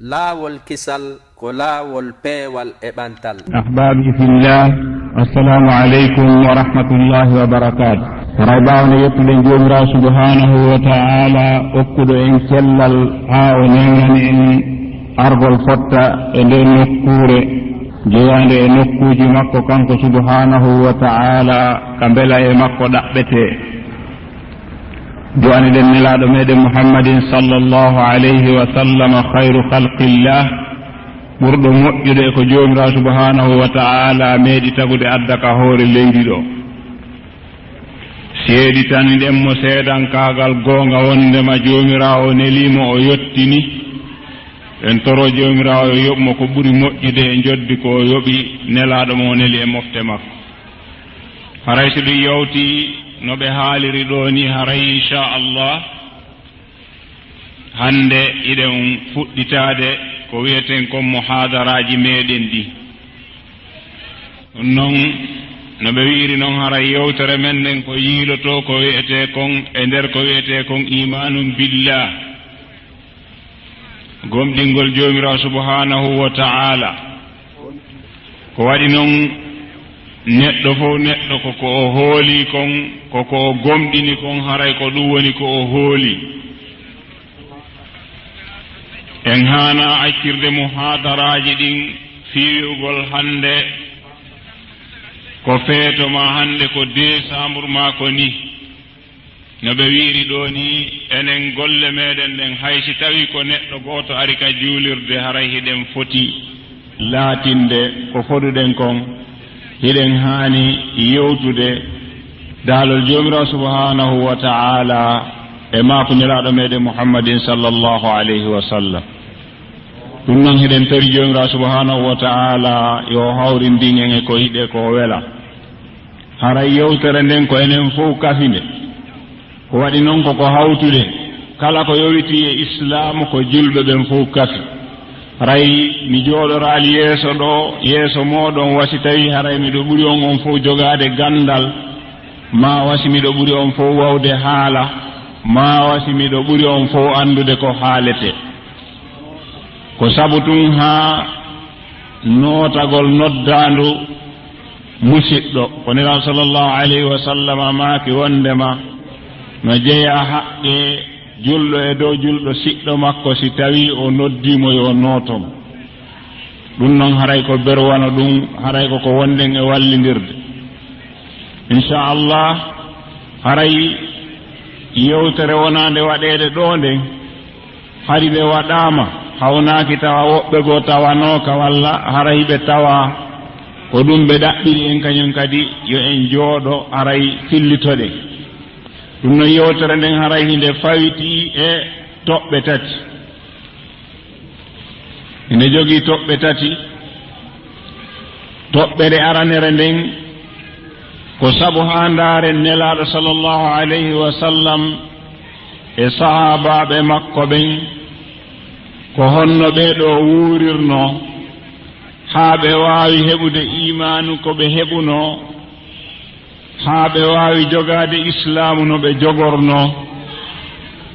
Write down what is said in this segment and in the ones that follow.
laawol kisal ko laawol peewal e ɓantal. ahbabi fillah, assalamu aleykum wa rahmatullahi wa barakatuh. ray bawne yettude jomirawo subhanahu wa ta'ala okkuɗo en cellal ha o newnani en argol fotta e nder nokkure jeyande e nokkuji makko kanko subhanahu wa ta'ala ka beela e makko ɗaɓɓete. du'ani ɗen nelaɗo meɗen muhammadin sallallahu alayhi wa sallam khayru khalqillah, ɓurɗo moƴƴude ko jomirawo subhanahu wa ta'ala meeɗi tagude adda ka hoore leydi ɗo. seeɗitani ɗen mo seedankagal goonga wondema jomirawo nelimo o yettini en toro jomirawo yo yoɓmo ko ɓuri moƴƴude e joddi ko yoɓi nelaɗo mo neli e mofte makko. haray so ɗum yawti no ɓe haaliri ɗo ni, haray inchallah hande iɗen fuɗɗitade ko wiyeten kon muhadaraji meɗen ɗi. ɗum noon no ɓe wiiri noon haray yewtere men nden ko yiiloto ko wiyete kon e nder ko wiyete kon imanum billah, gomɗingol jomirawo subhanahu wa ta'ala. ko waɗi noon neɗɗo fof neɗɗo koko o hooli kon, koko o gomɗini kon, haray ko ɗum woni ko o hooli. en haana accirde muhadaraji ɗin fiiwugol hande ko feeto ma hande ko décembre ma ko ni no ɓe wiiri ɗo ni, enen golle meɗen ɗen haysi tawi ko neɗɗo goto ari ka juulirde haray hiɗen foti laatinde ko foduɗen kon, hiɗen haani yewtude daalol jomirawo subhanahu wa ta'ala e maako nelaɗo meɗen muhammadin sallallahu alayhi wa sallam. ɗum noon hiɗen tori jomirawo subhanahu wa ta'ala yo hawrindin e ko yiɗe ko wela. haray yewtere nden ko enen fof kafinde, ko waɗi noon koko hawtude kala ko yowiti e islam ko julɓe ɓen fof kafi. haray mi jooɗoraali yeeso ɗo, yeeso moɗon wasi tawi haray miɗo ɓuri on fof jogade gandal, ma wasi miɗo ɓuri on fof wawde haala, ma wasi miɗo ɓuri on fof andude ko haalete. ko sabu tun ha nootagol noddandu musidɗo ko nelaɗo sallallahu alayhi wa sallam maaki wondema no jeeya haqqe julɗo e dow julɗo siɗɗo makko si tawi o noddimo yo nootom. ɗum noon haray ko berwano ɗum, haray koko wonden e wallidirde. inchallah haray yewtere wonande waɗede ɗo nden hari ɓe waɗama hawnaaki tawa woɓɓe goo tawanoka, walla haray ɓe tawa ko ɗum ɓe ɗaɓɓiri en kañum kadi yo en jooɗo haray fillitoɗe. ɗum no yewtere nden haray hinde fawiti e toɓɓe tati, ine jogii toɓɓe tati. toɓɓere aranere nden ko sabu ha ndaaren nelaaɗo sallallahu alayhi wa sallam e sahabaɓe makko ɓen ko honno ɓeeɗo wuurirno haa ɓe waawi heɓude imanu ko ɓe heɓuno, haa ɓe waawi jogaade islamu no ɓe jogorno.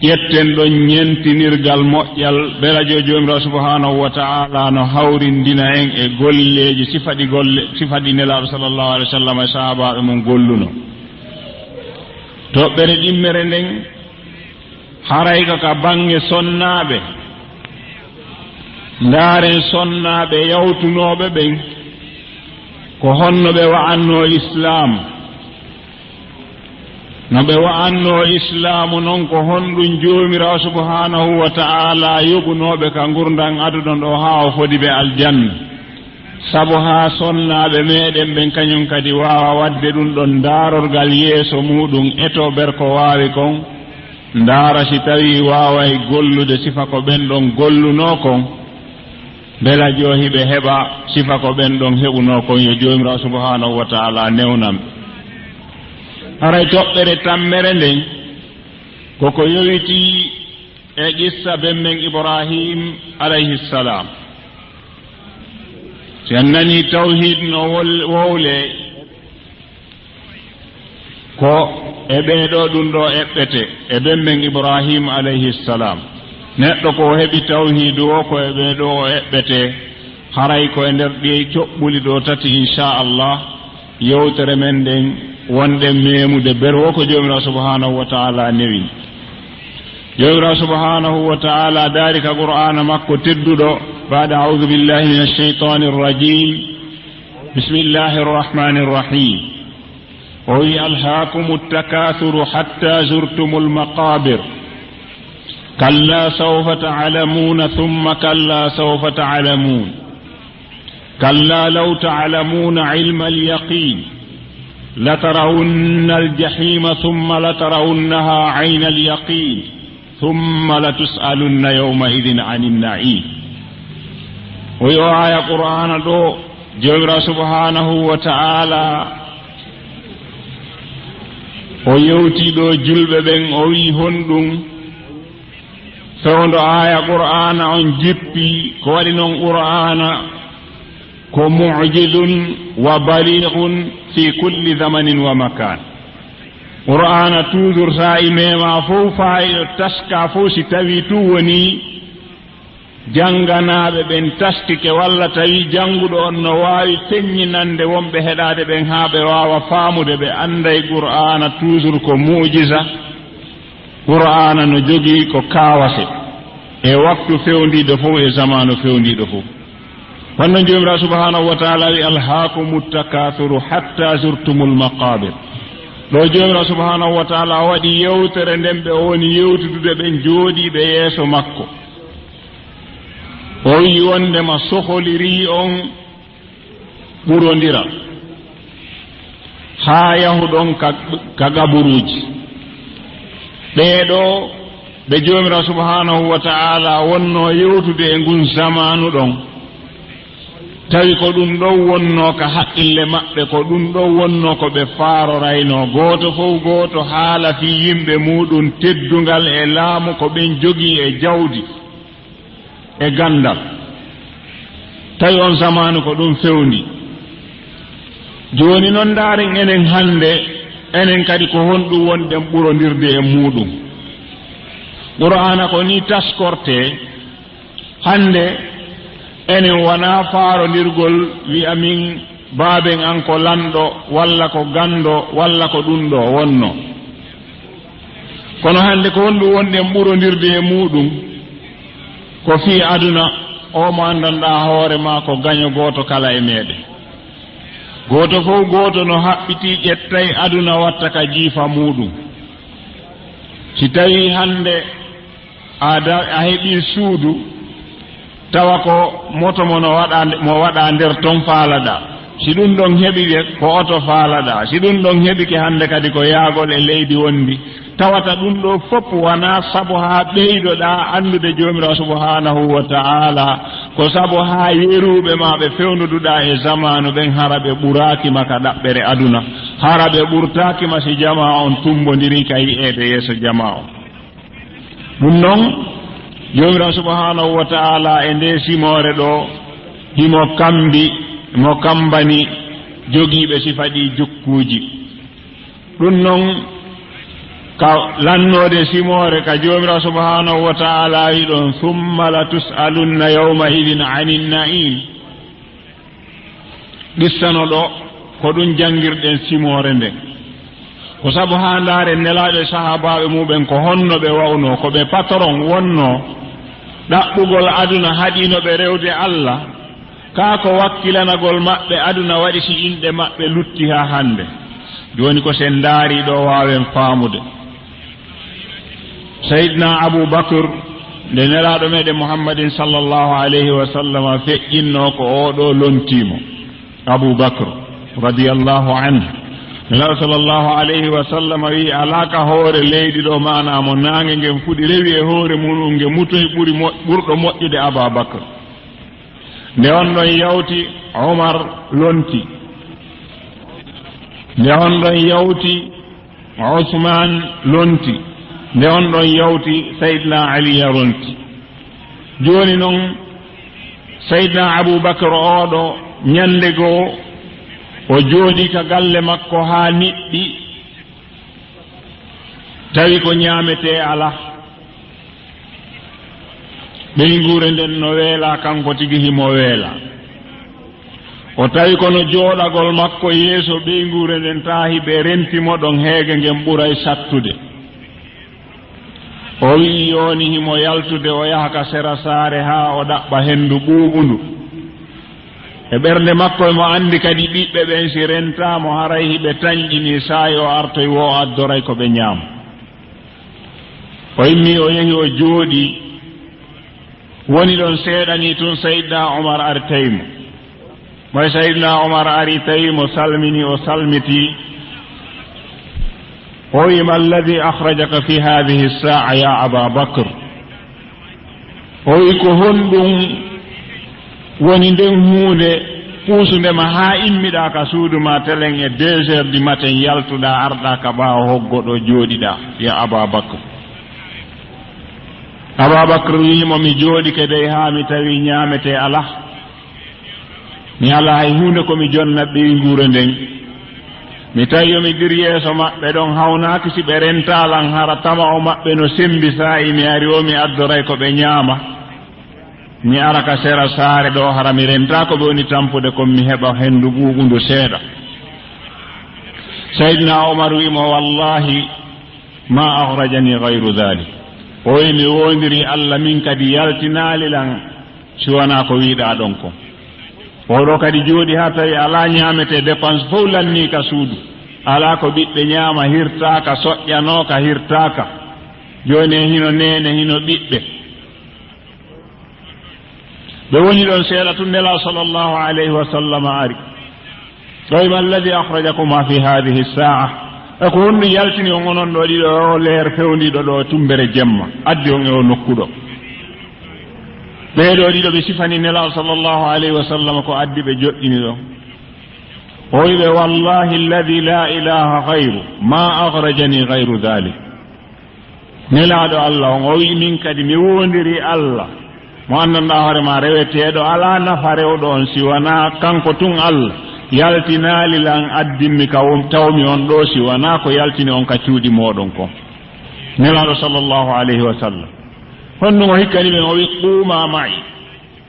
ƴetten ɗon ñentinirgal moƴƴal bela jomirawo subhanahu wa ta'ala no hawrindina en e golleji sifaɗi nelaaɗo sallallahu alaihi wa sallam e sahabaɓe mum golluno. toɓɓere ɗimmere nden haray ka bange sonnaaɓe, ndaaren sonnaaɓe yawtunooɓe ɓen ko honno ɓe wa'anno islam. no ɓe wa'anno islamu noon ko honɗum joomirawo subhanahu wa ta'ala yoɓunooɓe ka gurdan aduɗon ɗo haa o fodi ɓe aljanna. sabu haa sonnaaɓe meɗen ɓen kañum kadi waawa wadde ɗum ɗon daarorgal yeeso muɗum eto ber ko waawi kon, ndaara si tawi waaway gollude sifa ko ɓen ɗon gollunoo kon, bela joohi ɓe heɓa sifa ko ɓen ɗon heɓunoo kon yo joomirawo subhanahu wa ta'ala newnam. haray toɓɓere tammere nden koko yowiti e qissa ben men ibrahim alayhi salam. si en nani tawhid no wowle ko e ɓeeɗo ɗum ɗo eɓɓete e ben men ibrahim alayhi salam. neɗɗo ko heɓi tawhidu o koye ɓe ɗo o eɓɓete haray ko e nder ɗi coɓɓuli ɗo tati inchallah yewtere men ɗen wonɗen memude berwo ko jomirawo subhanahu wa taala newi jomirawo subhanahu wa taala daari ka qur'ana makko tedduɗo bada audu billahi min alcheytani irrajim bismillahi irrahmani irrahim o wi alhaakum التكاثر حتى زرتم المقابر كلا سوف تعلمون ثم كلا سوف تعلمون كلا لو تعلمون علم اليقين لترون الجحيم ثم لترونها عين اليقين ثم لتسألن يومئذ عن النعيم ويوعى قرآن دو جبر سبحانه وتعالى ويوتي دو جلب بن أوي هندون فوندو آية قرآن on jippi ko waɗi noon qur'ana ko mu'jizun wa balighun fi kulli zamanin wa makan qur'ana toujours sa imema fof fayiɗo taska fof si tawi tu woni janganaɓe ɓen taskike walla tawi janguɗo on no wawi feññinande wonɓe heɗade ɓen ha ɓe wawa faamude ɓe anday qur'ana toujours ko mu'jiza qur'ana no jogii ko kawase e waktu fewndiɗo fof e zamanu fewndiɗo fof wannan jomirawo subhanahu wa taala wi alhaakumu takathuru hatta zurtumul maqabir ɗo jomirawo subhanahu wa taala waɗi yewtere nden ɓe woni yewtudude ɓen jooɗiɓe yeeso makko o wi wondema soholiri on ɓurodira haa yahuɗon ka gaburuji ɓeeɗo ɓe jomirawo subhanahu wa taala wonno yewtude e ngun zamanu ɗon tawi ko ɗum ɗon wonno ka haqqille maɓɓe ko ɗum ɗon wonno ko ɓe faarorayno gooto fof gooto haala fi yimɓe muɗum teddungal e laamu ko ɓen jogii e jawdi e gandal tawi on zamanu ko ɗum fewndi jooni noon ndaaren enen hannde enen kadi ko honɗum wonɗen ɓurondirde e muɗum qur'ana ko ni taskorte hannde enen wona faarondirgol wi'a min baaben an ko lanɗo walla ko gando walla ko ɗum ɗo wonno kono hannde ko honɗum wonɗen ɓurondirde e muɗum ko fii aduna o mo anndanɗa hoore ma ko gaño gooto kala e meɗen gooto fof gooto no haɓɓiti ƴettay aduna watta ka jiifa muɗum si tawi hannde a heɓi suudu tawa ko moto mo waɗa nder ton faalaɗa si ɗum ɗon heɓi ko oto faalaɗa si ɗum ɗon heɓike hannde kadi ko yaagol e leydi wondi tawata ɗum ɗo fof wona sabu haa ɓeydoɗa anndude joomirawo subhanahu wa taala ko sabu haa yeruɓe ma ɓe fewnduduɗa e zamanu ɓen hara ɓe ɓurakima ka ɗaɓɓere aduna hara ɓe ɓurtakima si jama on tumbodiri ka yi'ede yeeso jama on ɗum noon jomirawo subhanahu wa taala e nde simore ɗo himo kambani jogiiɓe sifaɗi jukkuuji ɗum noon ka lannode simore ka jomirawo subhanahu wa taala wi ɗon summa la tus'alunna yawma idin anin na'im ɗissano ɗo ko ɗum jangirɗen simore nden ko sabu ha ndaare nelaɓe sahabaɓe muɓen ko honno ɓe wawno ko ɓe patron wonno ɗaɓɓugol aduna haɗino ɓe rewde Allah ka ko wakkilanagol maɓɓe aduna waɗi si inɗe maɓɓe lutti ha hande joni ko sen ndaari ɗo wawen faamude Sayyidina Abu Bakr nde nelaɗo meɗen Muhammadin sallallahu alayhi wa sallam feƴƴinno ko oɗo lontimo Abu Bakr radiyallahu anhu nelaɗo sallallahu alayhi wa sallam wi alaka hoore leydi ɗo manamo nange ngen fuɗi rewi e hoore muɗum nge mutoyi ɓurɗo moƴƴude Aba Bakr nde on ɗon yawti Umar lonti nde on ɗon yawti Usman lonti nde on ɗon yawti Sayyidina Ali lonti joni noon Sayyidina Abu Bakr oɗo ñande goo o jooɗi ka galle makko haa niɗɗi tawi ko ñaamete ala ɓey nguure nden no weela kanko tigi himo weela o tawi kono jooɗagol makko yeeso ɓey nguure nden taahi ɓe rentimo ɗon heege ngen ɓuray sattude o wii yoni himo yaltude o yaha ka sera saare haa o ɗaɓɓa henndu ɓuuɓundu e ɓernde makko mo anndi kadi ɓiɓɓe ɓen si rentamo haray hiɓe tañƴini saayi o artoy wo o addoray ko ɓe ñaama o immi o yehi o jooɗi woni ɗon seeɗani tun Seydina Omar ari tawimo moy Seydina Omar ari tawimo salmini o salmiti o wi ma alladi akhrajaka fi hadihi saa ya Aba Bakr o wi ko honɗum woni nden huunde puusundema haa immiɗa ka suudu ma telen e 2 heures du matin yaltuɗa arɗa ka ɓaawo hoggoɗo jooɗiɗa ya Aba Bakr Aba Bakr wiimo mi jooɗike dey haa mi tawi ñaamete ala mi ala hay huunde komi jonna ɓeyi nguure nden mi tawi yomi dir yeeso maɓɓe ɗon hawnaaki si ɓe rentalan hara tama o maɓɓe no sembi saa'i mi ari o mi addoray ko ɓe ñaama mi ara ka sera saare ɗo hara mi renta ko ɓe woni tampude kon mi heɓa henndu ɓuuɓundu seeɗa Seydina Omar wiimo wallahi ma akhrajani gayru dhalik o wi mi wondiri Allah min kadi yaltinaalilan si wonaa ko wiiɗaa ɗon ko oɗo kadi jooɗi haa tawi alaa ñaamete dépense fof lanni ka suudu alaa ko ɓiɓɓe ñaama hirtaaka soƴƴanooka hirtaaka jooni hino neene hino ɓiɓɓe ɓe woni ɗon seeɗa tun nela sallllahu alayhi wa sallam ari ɗoyma alladi akhrajakuma fi hadihi saa e ko honɗum yaltini on onon ɗo ɗiɗo o leer fewndiɗo ɗo tumbere jemma addi on e o nokkuɗo ɓeeɗo ɗiɗo ɓe sifani nela sallllahu alayhi wa sallam ko addi ɓe joɗɗini ɗo o wiɓe wallahi alladi la ilaha gayru ma akhrajani gayru dhalik nelaɗo Allah on o wi min kadi mi wondiri Allah mo anndanɗa hoore ma reweteeɗo alaa nafa rewɗo on si wonaa kanko tun Allah yaltinaalilan addinmi ka tawmi on ɗo si wonaa ko yaltini on ka cuuɗi mooɗon ko nelaaɗo sallllahu alayhi wa sallam honɗum o hikkani ɓen o wi quuma ma'i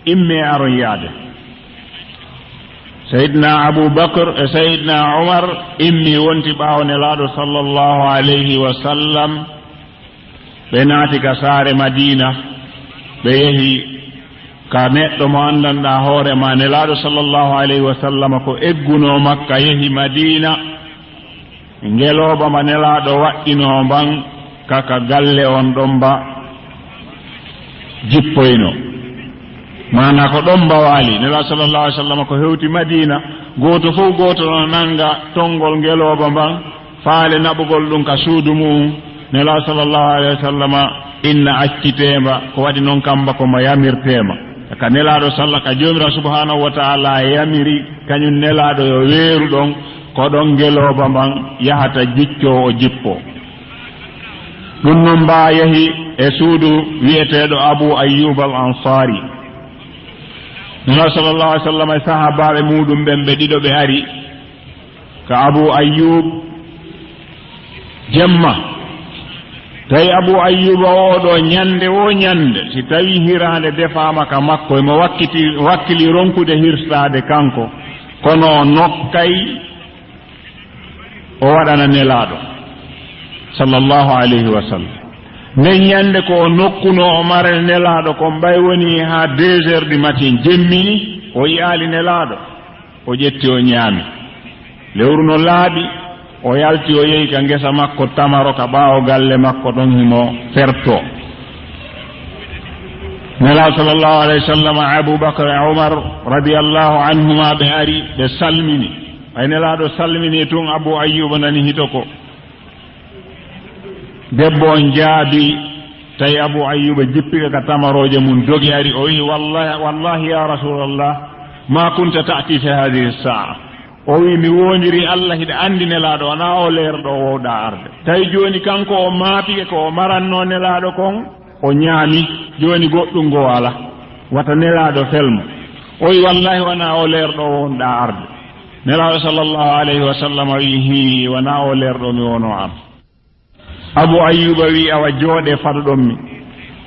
imme aron yaade Seydina Aboubacre e Seydina Omar immi wonti ɓaawo nelaaɗo sallllahu alayhi wa sallam ɓe naati ka saare Madina ɓe yehi ka neɗɗo mo anndanɗaa hoore ma nelaaɗo sallllahu alayhi wa sallam ko eggunoo Makka yehi Madina ngelooba ma nelaaɗo waɗɗinoo mban kaka galle on ɗon mba jippoyno mana ko ɗon mba waali nelaaɗo sallllahu alih w sallam ko hewti Madina gooto fof gooto no nannga tonngol ngelooba mban faale naɓugol ɗum ka suudu mum nelaaɗo sallllahu alayhi wa sallam inna acciteema ko waɗi noon kamba komo yamirteema ka nelaaɗo sallah ka joomira subhanahu wa taala yamiri kañum nelaaɗo yo weeru ɗon ko ɗon ngelooba mban yahata jiccoo o jippoo ɗum noon mbaa yehi e suudu wiyeteeɗo Abu Ayyub al Ansari nelaaɗo sallllahu alih w sallam e sahabaaɓe muɗum ɓen ɓe ɗiɗo ɓe ari ka Abu Ayyub jemma tawi Abu Ayyuba oɗo ñande o ñande si tawi hiraande defaama ka makko emo wakkili ronkude hirtaade kanko kono o nokkay o waɗana nelaaɗo sallllahu alayhi wa sallam nden ñande ko o nokkuno o mare nelaaɗo ko mbay woni haa 2 heures du matin jemmini o yiyaali nelaaɗo o ƴetti o ñaami lewru no laaɓi o yalti o yehi ka ngesa makko tamaro ka ɓaawo galle makko ɗon himo ferto nelaaɗo sallllahu alayhi wa sallam Aboubacre e Omar radiallahu anhuma ɓe ari ɓe salmini ay nelaaɗo salmini tun Abu Ayyuba nani hito ko debbo on jaabi tawi Abu Ayyuba jippika ka tamaroje mum dogi ari o wi wallahi ya rasulallah ma kunta ta'ti fi hadihi saa o wi mi wondiri Allah hiɗa anndi nelaaɗo wona o leerɗo o wowɗa arde tawi jooni kanko o maapike ko o maranno nelaaɗo kon o ñaami jooni goɗɗum ngo ala wata nelaaɗo felmo o wi wallahi wona o leerɗo o wonɗa arde nelaaɗo sallllahu alayhi wa sallam wi hi wona o leerɗo mi wono am Abu Ayyuba wi awa jooɗe faɗuɗon mi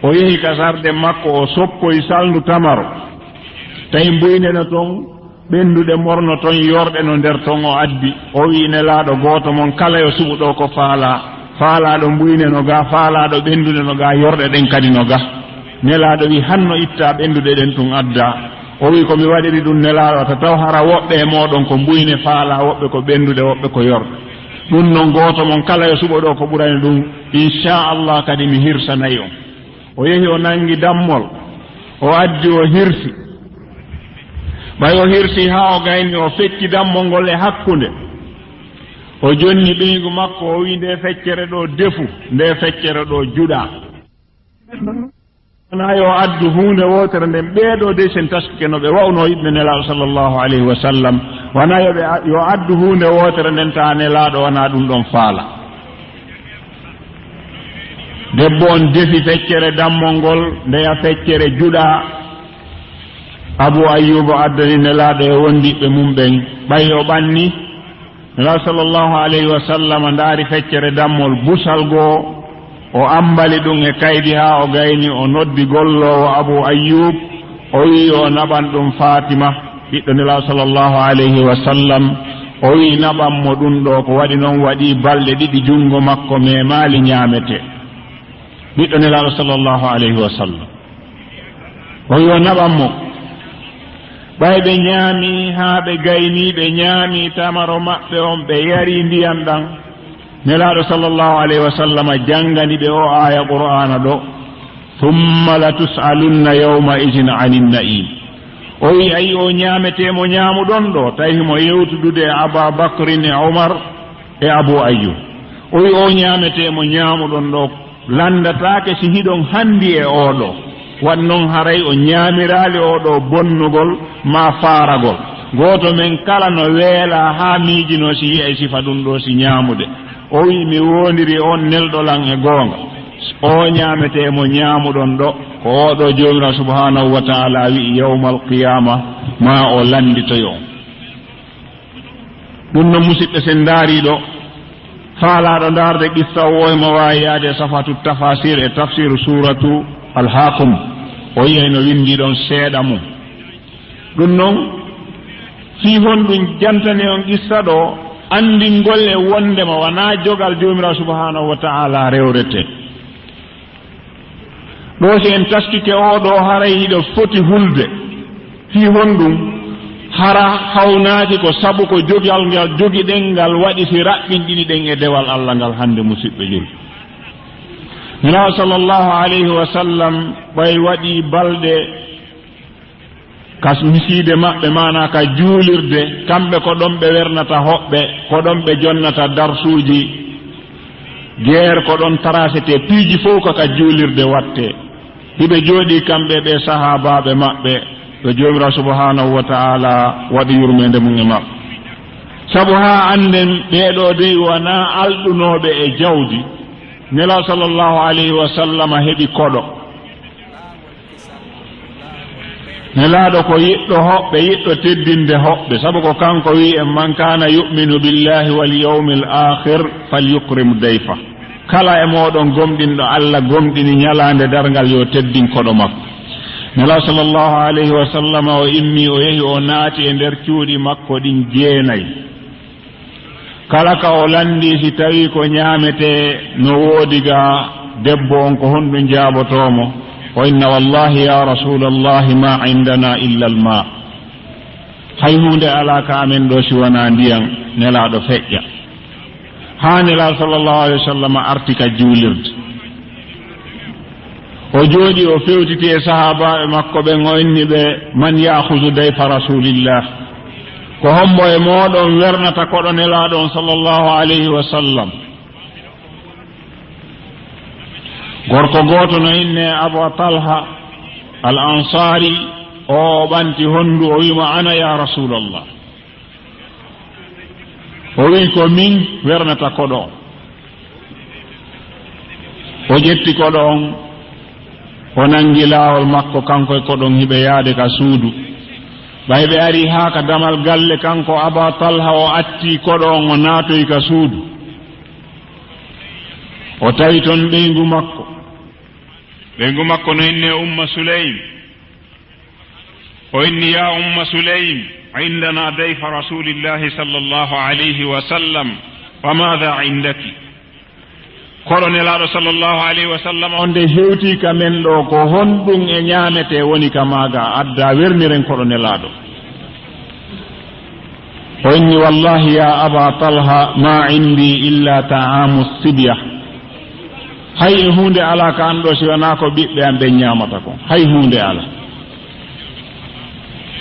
o yehi ka sarde makko o soppoyi salndu tamaro tawi mbuyne ton ɓenduɗe morno ton yorɗe no nder ton o addi o wi nelaaɗo gooto mon kala yo suɓuɗo ko faalaɗo mbuyne no ga faalaɗo ɓendude no ga yorɗe ɗen kadi no ga nelaaɗo wi hanno itta ɓenduɗe ɗen tun adda o wi komi waɗiri ɗum nelaaɗo ta taw hara woɓɓe e moɗon ko mbuyne faala woɓɓe ko ɓendude woɓɓe ko yorɗe ɗum noon gooto mon kala yo suɓoɗo ko ɓurani ɗum inchallah kadi mi hirsanayi on o yehi o nangi dammol o addi o hirsi ɓay o hirsi haa o gayni o fecci dammol ngol e hakkunde o jonni ɓeygu makko o wi nde feccere ɗo defu nde feccere ɗo juɗa wona yo addu hunde wotere nden ɓeeɗo de sen taskike no ɓe wawno yiɓɓe nelaaɗo sallllahu alayhi wa sallam wona yo addu hunde wotere nden ta nelaaɗo wona ɗum ɗon faala debbo on defi feccere dammol ngol ndeya feccere juɗa abou ayyuba addani nelaaɗo e wondiɓe mum ɓen ɓay o ɓanni nelaaɗo sallllahu alayhi wa sallam ndaari feccere dammol busal goo o ambali ɗum e kaydi haa o gayni o noddi golloowo abou ayyub o wi o naɓan ɗum fatima ɓiɗɗo nelaaɗo sallllahu alayhi wa sallam o wi naɓanmo ɗum ɗo ko waɗi noon waɗi balɗe ɗiɗi junngo makko memaali ñaamete ɓiɗɗo nelaaɗo sallllahu alayhi wa sallam o wi o naɓanmo ɓay ɓe ñaami haa ɓe gayni ɓe ñaami tamaro maɓɓe on ɓe yari ndiyam ɗan nelaaɗo sallllahu alayhi wa sallam janngani ɓe o aya qur'ana ɗo thumma la tus'alunna yawma idin anin na'im o wi ayi o ñaametemo ñaamuɗon ɗo tawimo yewtudude e aba bacrin e omar e abou ayyub o wi o ñaametemo ñaamuɗon ɗo landataake si hiɗon hanndi e oɗo wan noon haray o ñaamiraali oɗo bonnugol ma faaragol gooto men kala no weela haa miijino si yiya e sifa ɗum ɗo si ñaamude o wi mi wondiri on nelɗolan e goonga o ñaametemo ñaamuɗon ɗo ko oɗo jomirawo subhanahu wa taala wi yawma alqiyama ma o landitoyo ɗum no musidɓe sen ndaariɗo faalaɗo ndaarde qissa o ema wawi yaade e safatu tafasir e tafsiru suratu alhakum o yiyay no windi ɗon seeɗa mum ɗum noon fii honɗum jantani on qissa ɗo andingol e wondema wona jogal jomirawo subhanahu wa taala rewrete ɗo si en taskike oɗo haray hiɗo foti hulde fii honɗum hara hawnaaki ko sabu ko jogal ngal jogiɗen ngal waɗi si raɓɓinɗini ɗen e dewal allah ngal hannde musidɓe juri nelawo sallllahu alayhi wa sallam ɓay waɗi balɗe kas misiide maɓɓe mana ka juulirde kamɓe ko ɗon ɓe wernata hoɓɓe ko ɗon ɓe jonnata darsuuji guerre ko ɗon tracete piiji fof kaka juulirde watte hiɓe jooɗi kamɓe ɓe sahabaɓe maɓɓe ɓe jomirawo subhanahu wa taala waɗi yurmede mum e maɓɓe sabu ha anden ɓeɗo dey wona alɗunoɓe e jawdi nelaw sallllahu alayhi wa sallam heɓi koɗo nelaɗo ko yiɗɗo hoɓɓe yiɗɗo teddinde hoɓɓe sabu ko kanko wi en man kana yuminu billahi wal yawmi l akhir falyukrim dayfa kala e moɗon gomɗinɗo allah gomɗini ñalande dargal yo teddin koɗo makko nelaw sallllahu alayhi wa sallam o immi o yehi o naati e nder cuuɗi makko ɗin jeenayi kala ka o landi si tawi ko ñaamete no woodiga debbo on ko honɗum jaabotomo o inna wallahi ya rasulallahi ma indana illa l ma hay hunde ala ka amen ɗo si wona ndiyan nelaɗo feƴƴa ha nelaɗo sallllahu alayhi wa sallam artika juulirde o jooɗi o fewtiti e sahabaɓe makko ɓen o inni ɓe man yahudu dayfa rasulillah ko hombo e moɗon wernata koɗo nelaɗon sallllahu alayhi wa sallam gorko goto no inne abou talha al ansari o ɓanti honndu o wima ana ya rasulallah o wi ko min wernata koɗo o ƴetti koɗo on o nangi laawol makko kanko e koɗon hiɓe yaade ka suudu ɓay ɓe ari haa ka damal galle kanko aba talha o atti koɗo on o naatoyi ka suudu o tawi toon ɓeygu makko ɓengu makko no inni umma sulaym o inni ya umma sulaym indana dayfa rasulillahi sallallahu alayhi wa sallam wa madha indaki koronelaɗo sallllahu alayhi wa sallam on nde hewti ka men ɗo ko honɗum e ñamete woni ka maga adda werniren koronelaɗo o inni wallahi ya aba talha ma indi illa ta'amu sibya hay e hunde ala ka anɗo si wona ko ɓiɓɓe am ɓe ñamata ko hay hunde ala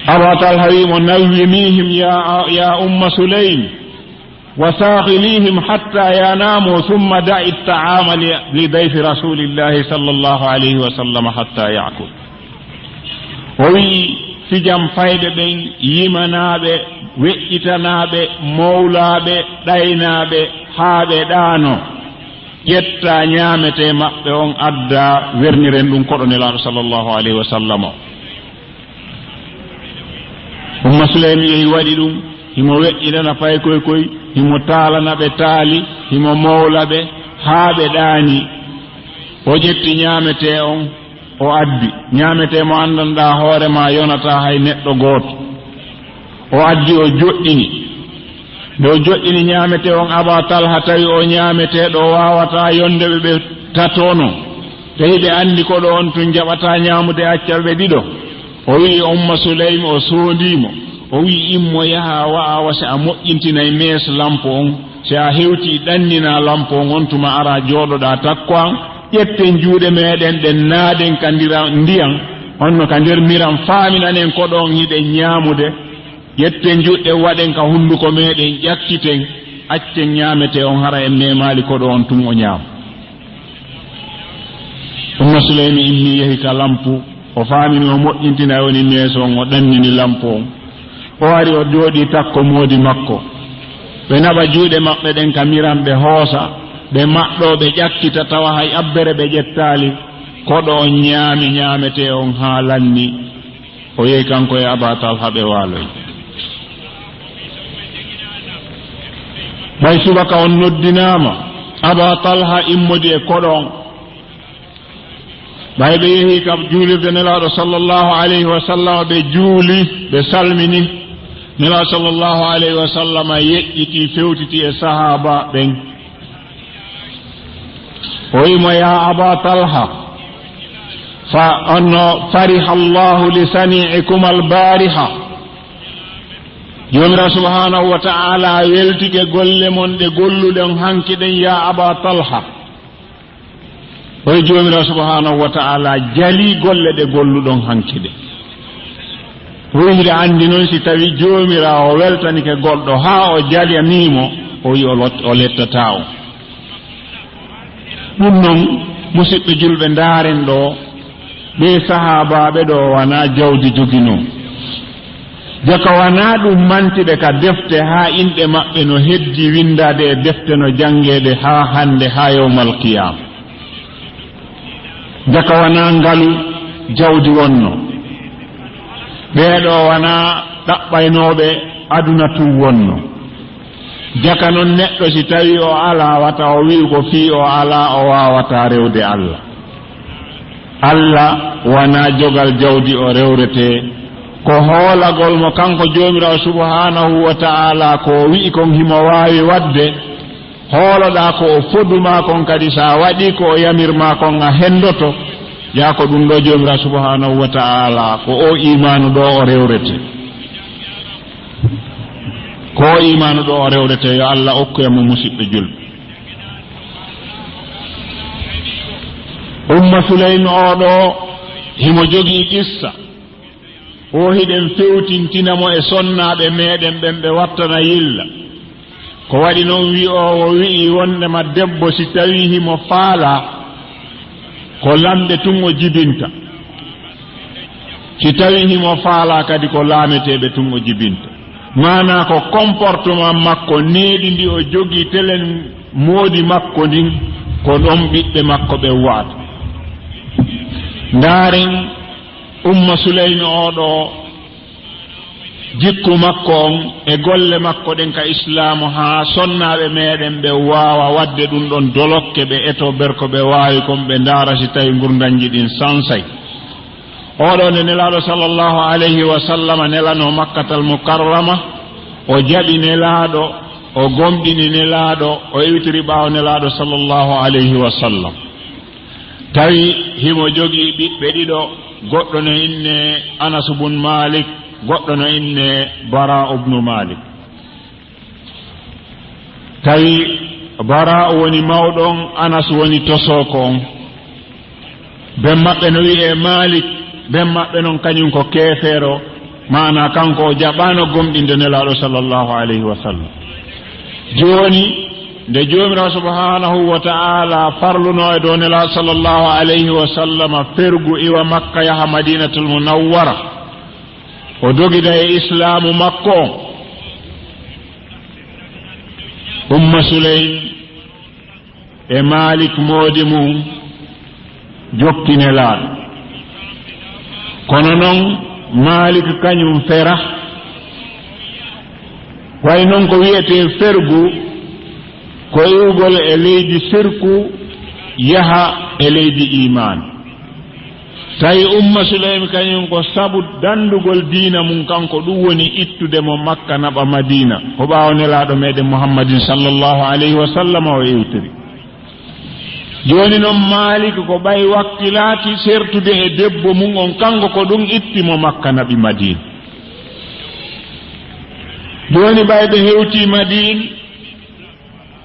aba talha wimo nawwimihim ya umma sulaym وساغليهم حتى يناموا ثم دع الطعام لضيف رسول الله صلى الله عليه وسلم حتى يأكل وي في جام فايدة بين يمنابه وإتنابه مولابه دينابه هابه دانو يتا نيامته مابbe on adda werniren dum kodonelaaɗo sallallahu alayhi wa sallam umma sulaym yehi waɗi ɗum himo weƴƴinana pay koy koy himo taalana ɓe taali himo mawla ɓe haa ɓe ɗaani o ƴetti ñaamete on o addi ñaamete mo anndanɗaa hoore ma yonata hay neɗɗo gooto o addi o joɗɗini nde o joɗɗini ñaamete on aba talha tawi o ñaameteɗo waawata yonde ɓe tatono tawi ɓe anndi ko ɗo on tun jaɓata ñaamude accaɓe ɓe ɗiɗo o wii umma sulaym o soondiimo o wi immo yaha wa'a wasi a moƴƴintinay mees lampo on si a hewti ɗannina lampo on on tuma ara jooɗoɗa takko an ƴetten juuɗe meɗen ɗen naaden ka ndiyan onno ka nder miram faaminanen ko ɗon hiɗen ñaamude ƴetten juɗɗe waɗen ka hunduko meɗen ƴakkiten accen ñaamete on hara en memali ko ɗo on tum o ñaam umma suleymi inni yehi ka lampu o faamini o moƴƴintina woni mees on o ɗannini lampo on o wari o jooɗi takko moodi makko ɓe naɓa juuɗe maɓɓe ɗen ka miram ɓe hoosa ɓe maɗɗo ɓe ƴakkita tawa hay abbere ɓe ƴettaali koɗo on ñaami ñaamete on haa lanni o yehi kanko e aba talha ɓe waaloy ɓay subaka on noddinaama aba talha immodi e koɗo on ɓay ɓe yehi kam juulirde nelaaɗo sallllahu alayhi wa sallam ɓe juuli ɓe salmini nelaaɗo sallllahu alayhi wa sallam yeƴƴiti fewtiti e sahaba ɓen o wimo ya aba talha fa onno fariha allahu li sani'ikum albariha jomirawo subhanahu wa ta'ala weltike golle mon ɗe golluɗen hanki ɗen ya aba talha oye jomirawo subhanahu wa ta'ala jali golle ɗe golluɗon hanki ɗe wuyde andi noon si tawi jomirawo weltanike goɗɗo ha o jalanimo o wi o lettata o ɗum noon musidɓe julɓe ndaaren ɗo ɓe sahabaɓe ɗo wona jawdi jogino jaka wona ɗum mantiɓe ka defte ha inɗe maɓɓe no heddi windade e defte no jangede ha hande ha yawmal qiyama jaka wona ngalu jawdi wonno ɓeeɗo wona ɗaɓɓaynoɓe aduna tum wonno jaka noon neɗɗo si tawi o ala wata o wi ko fii o ala o wawata rewde allah allah wona jogal jawdi o rewrete ko hoolagol mo kanko jomirawo subhanahu wa ta'ala ko wi'i kon himo wawi wadde hooloɗa ko o foduma kon kadi sa waɗi ko o yamirma kon a hendoto ya ko ɗum ɗo jomirawo subhanahu wa ta'ala ko o imanu ɗo o rewrete ko o imanu ɗo o rewrete yo allah okkuyamo musidɓe julɓe umma sulaym oɗo himo jogii qissa o hiɗen fewtintinamo e sonnaɓe meɗen ɓen ɓe wattana yilla ko waɗi noon wi o wi'i wondema debbo si tawi himo faala ko lamɗe tun o jibinta si tawi himo faala kadi ko laameteɓe tun o jibinta mana ko comportement makko neeɗi ndi o jogii telen moodi makko ndin ko ɗon ɓiɓɓe makko ɓe waata ndaaren umma suleymi oɗo jikku makko on e golle makko ɗen ka islamu ha sonnaɓe meɗen ɓe wawa wadde ɗum ɗon dolokke ɓe eto berko ɓe wawi kon ɓe ndaara si tawi gurdanji ɗin sansay oɗo nde nelaɗo sallllahu alayhi wa sallam nelano makkatal mukarrama o jaɓi nelaɗo o gomɗini nelaɗo o iwtiri ɓawo nelaɗo sallllahu alayhi wa sallam tawi himo jogui ɓiɓɓe ɗiɗo goɗɗo no inne Anas bun Malik goɗɗo no inne Bara ibnu Malik tawi Bara woni mawɗon Anas woni tosoko on ben maɓɓe no wi'e Malik ben maɓɓe noon kañum ko keefeero mana kanko o jaɓano gomɗinde nelaɗo sallllahu alayhi wa sallam joni nde jomirawo subhanahu wa ta'ala farluno e dow nelaɗo sallllahu alayhi wa sallam fergu iwa makka yaha madinatul munawwara o dogida e islamu makko Umma Sulaym e Malik moodi mum jokki nelaɗo kono noon Malik kañum fera way noon ko wiyete fergu ko iwgol e leydi sirku yaha e leydi iman tawi Umma Sulaym kañum ko sabu dandugol diina mum kanko ɗum woni ittude mo Makka naɓa Madina ko ɓaawo nelaɗo meɗen Muhammadin sallllahu alayhi wa sallam o iwtiri joni noon Malik ko ɓay wakkilati sertude e debbo mum on kanko ko ɗum ittimo Makka naɓi Madina joni ɓayɓe hewti Madina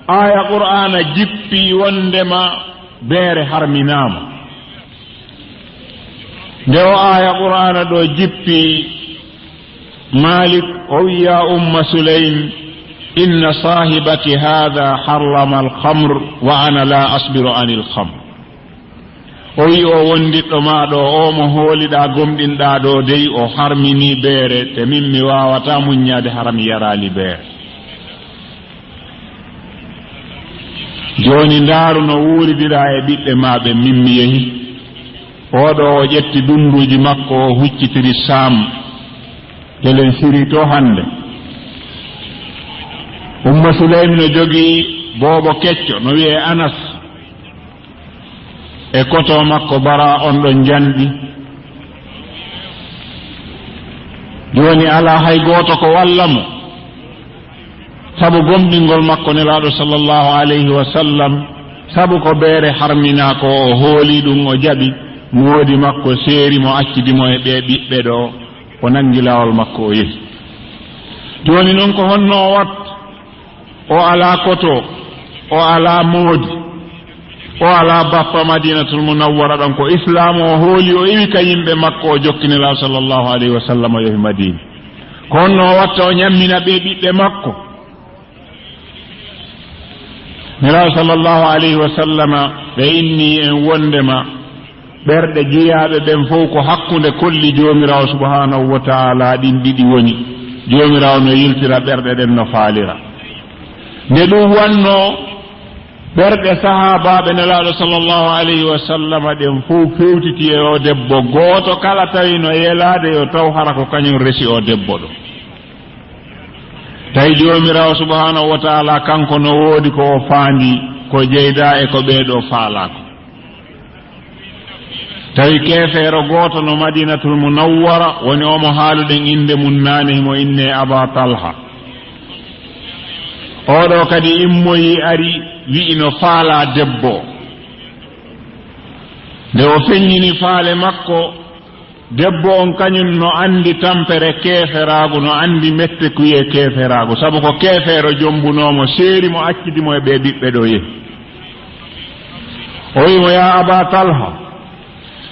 aya qur'ana jippi wondema beere harminama nde o aya qur'ana ɗo jippi Malik o wiya Umma Sulaym inna sahibati hadha harrama alkhamr wa ana la asbiru anil khamr o wi o wondiɗɗo maɗo o mo hooliɗa gomɗinɗa ɗo dey o harmini beere te min mi wawata muññade haram yarali beere joni ndaaru no wuuridira e ɓiɓɓe maɓe min mi yehi oɗo o ƴetti dunduji makko o huccitiri Sam telen siri to hande Umma Sulaym no jogii boobo kecco no wiye Anas e koto makko Bara on ɗon janɗi joni ala hay goto ko wallamo sabu gomɗingol makko nelaɗo sallllahu alayhi wa sallam sabu ko beere harmina ko o hooli ɗum o jaɓi moodi makko seeri mo accidimo e ɓe ɓiɓɓe ɗo o nangi lawol makko o yehi joni noon ko honno o wat o ala koto o ala moodi o ala bappa Madinatul Munawwara ɗon ko islamu o hooli o iwi ka yimɓe makko o jokkinelaɗo sallllahu alayhi wa sallam o yehi Madina ko honno o watta o ñammina ɓe ɓiɓɓe makko nelaɗo sallllahu alayhi wa sallama ɓe inni en wondema ɓerɗe jeeyaɓe ɓen fof ko hakkunde kolli jomirawo subhanahu wa ta'ala ɗin ɗiɗi woni jomirawo no yiltira ɓerɗe ɗen no faalira nde ɗum wanno ɓerɗe sahabaɓe nelaɗo sallllahu alayhi wa sallama ɗen fof fewtiti e o debbo gooto kala tawi no yelade yo taw hara ko kañum resi o debbo ɗo tawi jomirawo subhanahu wa ta'ala kanko no woodi ko o faandi ko jeyda e ko ɓeeɗo faalako tawi keefeero gooto no Madinatul Munawwara woni omo haaluɗen inde mum naane himo inne Aba Talha oɗo kadi immoyi ari wi'i no faala debbo nde o feññini faale makko debbo on kañum no andi tampere keeferaago no andi mette kuye keeferaago sabu ko keefeero jombunomo seeri mo accidimo e ɓe ɓiɓɓe ɗo yehi o wimo ya Aba Talha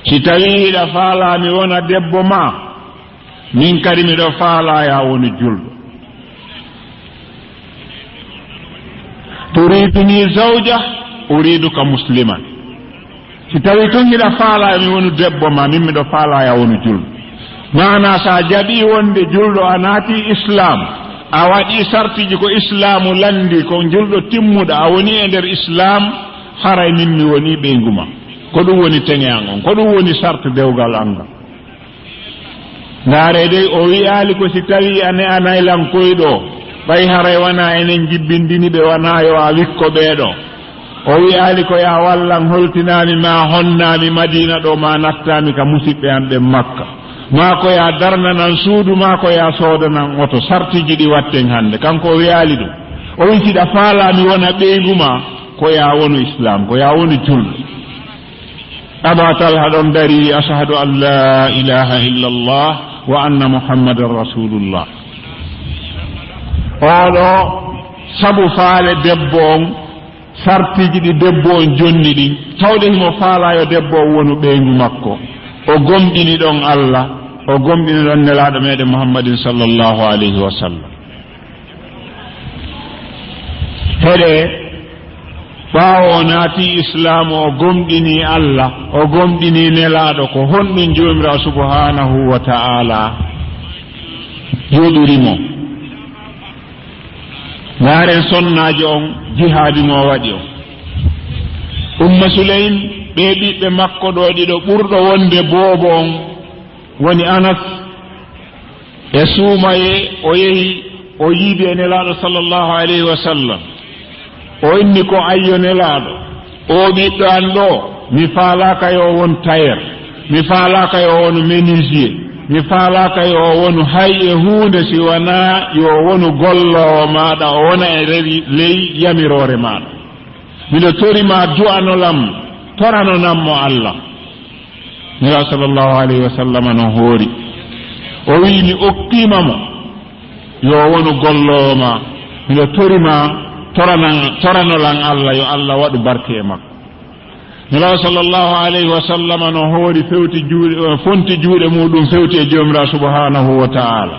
si tawi hiɗa faala mi wona debbo ma min kadi miɗo faala ya woni julɗo turiduni zawja uriduka musliman si tawi tun hiɗa faala mi woni debbo ma min miɗo faala ya woni julɗo mana sa jaɓi wonde julɗo a naati islam a waɗi sartiji ko islamu landi ko julɗo timmuɗo a woni e nder islam haray min mi woni ɓeyguma ko ɗum woni teŋeyan on ko ɗum woni sarte dewgal anga ndaare dey o wi'aali ko si tawi ane anaylan koyɗo ɓay haray wona enen jibbindini ɓe wona yo a wikko ɓeeɗo o wi'aali ko ya wallan holtinaami ma honnaami madina ɗo ma nattaami ka musidɓe am ɓen makka ma ko ya darnanan suudu ma ko ya soodanan oto sartiji ɗi watten hannde kanko o wi'aali ɗum o wi siɗa faalaami wona ɓeygu ma ko ya wonu islam ko ya wonu julɗo aba talha ɗon dari ashhadu an la ilaha illa allah wa anna muhammadan rasulullah oɗo sabu faale debbo on sartiji ɗi debbo on jonni ɗin tawde himo faalayo debbo o wonu ɓeygu makko o gomɗini ɗon allah o gomɗini ɗon nelaɗo meɗen muhammadin sallllahu alayhi wa sallam heɗe ɓaawo o naati islamu o gomɗini allah o gomɗini nelaɗo ko honɗum jomirawo subhanahu wa ta'ala yoɗurimo ngaren sonnaji on jihaadi mo waɗi o umma sulaym ɓe ɓiɓɓe makko ɗo ɗiɗo ɓurɗo wonde boobo on woni anas e suumaye o yehi o yiidi e nelaɗo sallllahu alayhi wa sallam o inni ko ayyo nelaɗo o ɓiɗɗo an ɗo mi faalaka yo won tayer mi faalaka yo wonu menuisier mi faalaka yo wonu hay e hunde si wona yo wonu gollowo maɗa o wona e ley yamirore maɗa miɗo torima du'anolam toranonammo allah nelaɗo sallllahu alayhi wa sallam no hoori o wi mi okkimamo yo wonu gollowo ma miɗo torima toranolan allah yo allah waɗu barke e makko nelaɗo sallllahu alayhi wa sallam no hoori fewti juuɗe fonti juuɗe muɗum fewti e jomirawo subhanahu wa ta'ala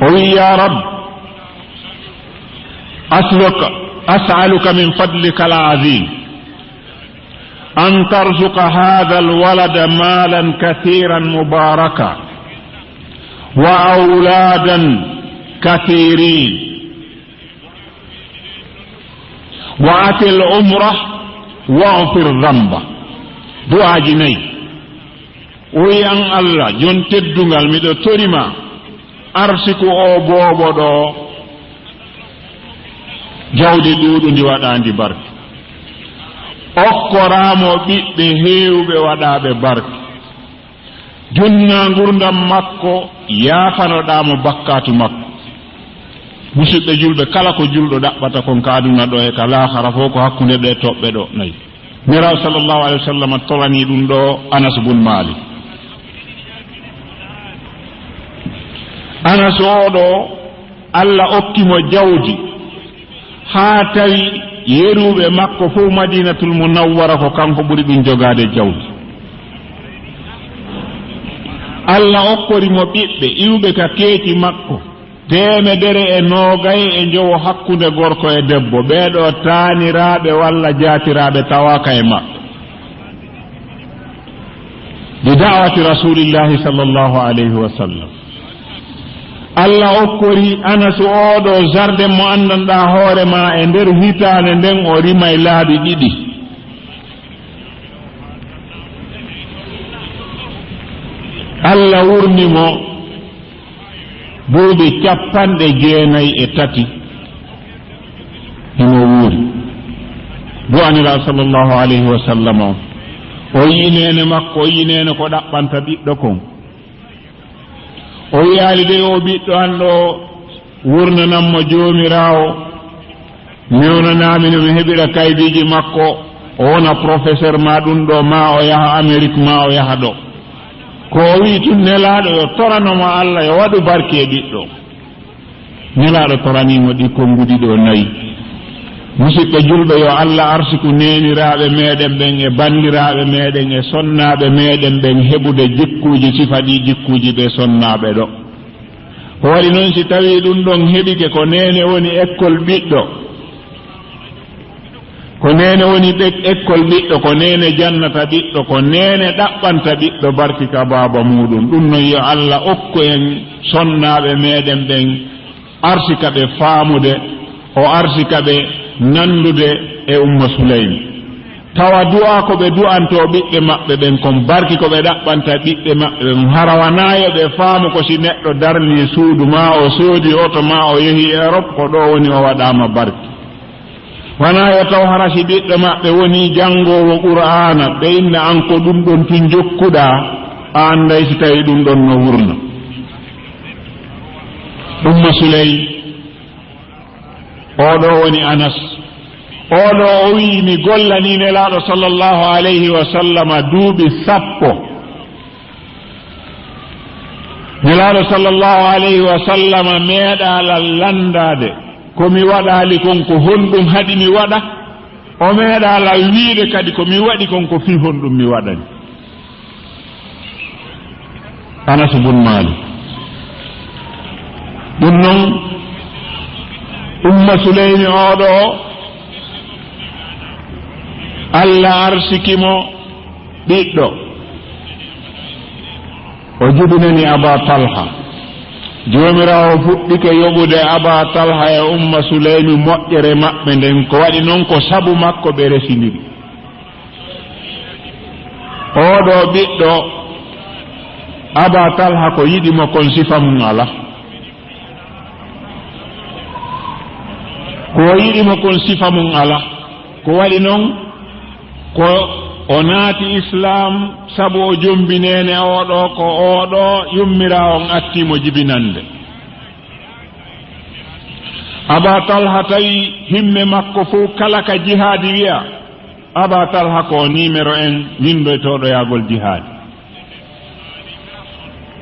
o wi ya rab as'aluka min fadlika al'azim an tarzuqa hadha alwalada malan kathiran mubaraka wa awladan kathirin وآت العمرة واغفر ذنبه دعاء ني وي أن الله جون تدونغال ميدو توريما أرسكو أو بوبو دو جاودي دودو دي وادا دي بارك okkoramo ɓiɓɓe heewɓe waɗaɓe barke jonna gurdam makko yafanoɗamo bakkatu makko musidɓe julɓe kala ko julɗo ɗaɓɓata kon ka aduna ɗo e ka lahara fof ko hakkunde ɗe toɓɓe ɗo nayi miraw sallllahu alayhi wa sallam torani ɗum ɗo anas bun malik anas oɗo allah okkimo jawdi haa tawi yeruɓe makko fof madinatul munawwara ko kanko ɓuri ɗum jogade jawdi allah okkorimo ɓiɓɓe iwɓe ka keeci makko temedere e noogay e jowo hakkunde gorko e debbo ɓeeɗo taaniraaɓe walla jaatiraaɓe tawaka e maɓɓe bi da'wati rasulillahi sallllahu alayhi wa sallam allah okkori anas oɗo jardin mo anndanɗa hoore ma e nder hitaande nden o rima e laabi ɗiɗi allah wurnimo duuɓi 93 himo wuuri bo aniraɗo sallllahu alayhi wa sallam o yinene makko o yinene ko ɗaɓɓanta ɓiɗɗo kon o wiyaali de o ɓiɗɗo an ɗo wurnananmo joomirawo mewnanami no mi heɓira kaydiji makko o wona professeur ma ɗum ɗo ma o yaha amérique ma o yaha ɗo ko o wi tun nelaɗo yo toranomo allah yo waɗu barke e ɓiɗɗo nelaɗo toranimo ɗi konnguɗi ɗo nayi musidɓe julɓe yo allah arsiku neniraɓe meɗen ɓen e bandiraɓe meɗen e sonnaɓe meɗen ɓen heɓude jikkuji sifa ɗi jikkuji ɓe sonnaɓe ɗo ko waɗi noon si tawi ɗum ɗon heɓike ko nene woni école ɓiɗɗo ko nene woni école ɓiɗɗo ko nene jannata ɓiɗɗo ko nene ɗaɓɓanta ɓiɗɗo barki ka baaba muɗum ɗum noon yo allah okku en sonnaɓe meɗen ɓen arsika ɓe faamude o arsika ɓe nandude e umma sulaym tawa du'a ko ɓe du'anto ɓiɓɓe maɓɓe ɓen kon barki ko ɓe ɗaɓɓanta ɓiɓɓe maɓɓe ɓen harawanayo ɓe faamu ko si neɗɗo darni suudu ma o soodi oto ma o yehi Europe ko ɗo woni o waɗama barki wona yo taw hara si ɓiɓɓe maɓɓe woni janngowo qur'ana ɓe inna an ko ɗum ɗon tun jokkuɗa a anday si tawi ɗum ɗon no wurna Umma Suley oɗo woni Anas oɗo o wi mi gollani nelaɗo sallallahu alayhi wa sallama duuɓi 10 nelaɗo sallallahu alayhi wa sallama meeɗa landade komi waɗali kon ko honɗum haɗi mi waɗa o meeɗala wiide kadi komi waɗi kon ko fi honɗum mi waɗani Anas bun Malik ɗum noon Umma Suleymi oɗo Allah arsikimo ɓiɗɗo o jibinani Aba Talha jomirawo fuɗɗike yoɓude Aba Talha e Umma Suleymi moƴƴere maɓɓe nden ko waɗi noon ko sabu makko ɓe resindiri oɗo ɓiɗɗo Aba Talha ko yiɗimo kon sifa mum ala ko yiɗimo kon sifa mum ala ko waɗi noon ko o naati Islam sabu o jombinene oɗo ko oɗo yummira on attimo jibinande Aba Talha tawi himme makko fof kala ka jihadi wiya Aba Talha ko numéro 1 windoytoɗo yagol jihadi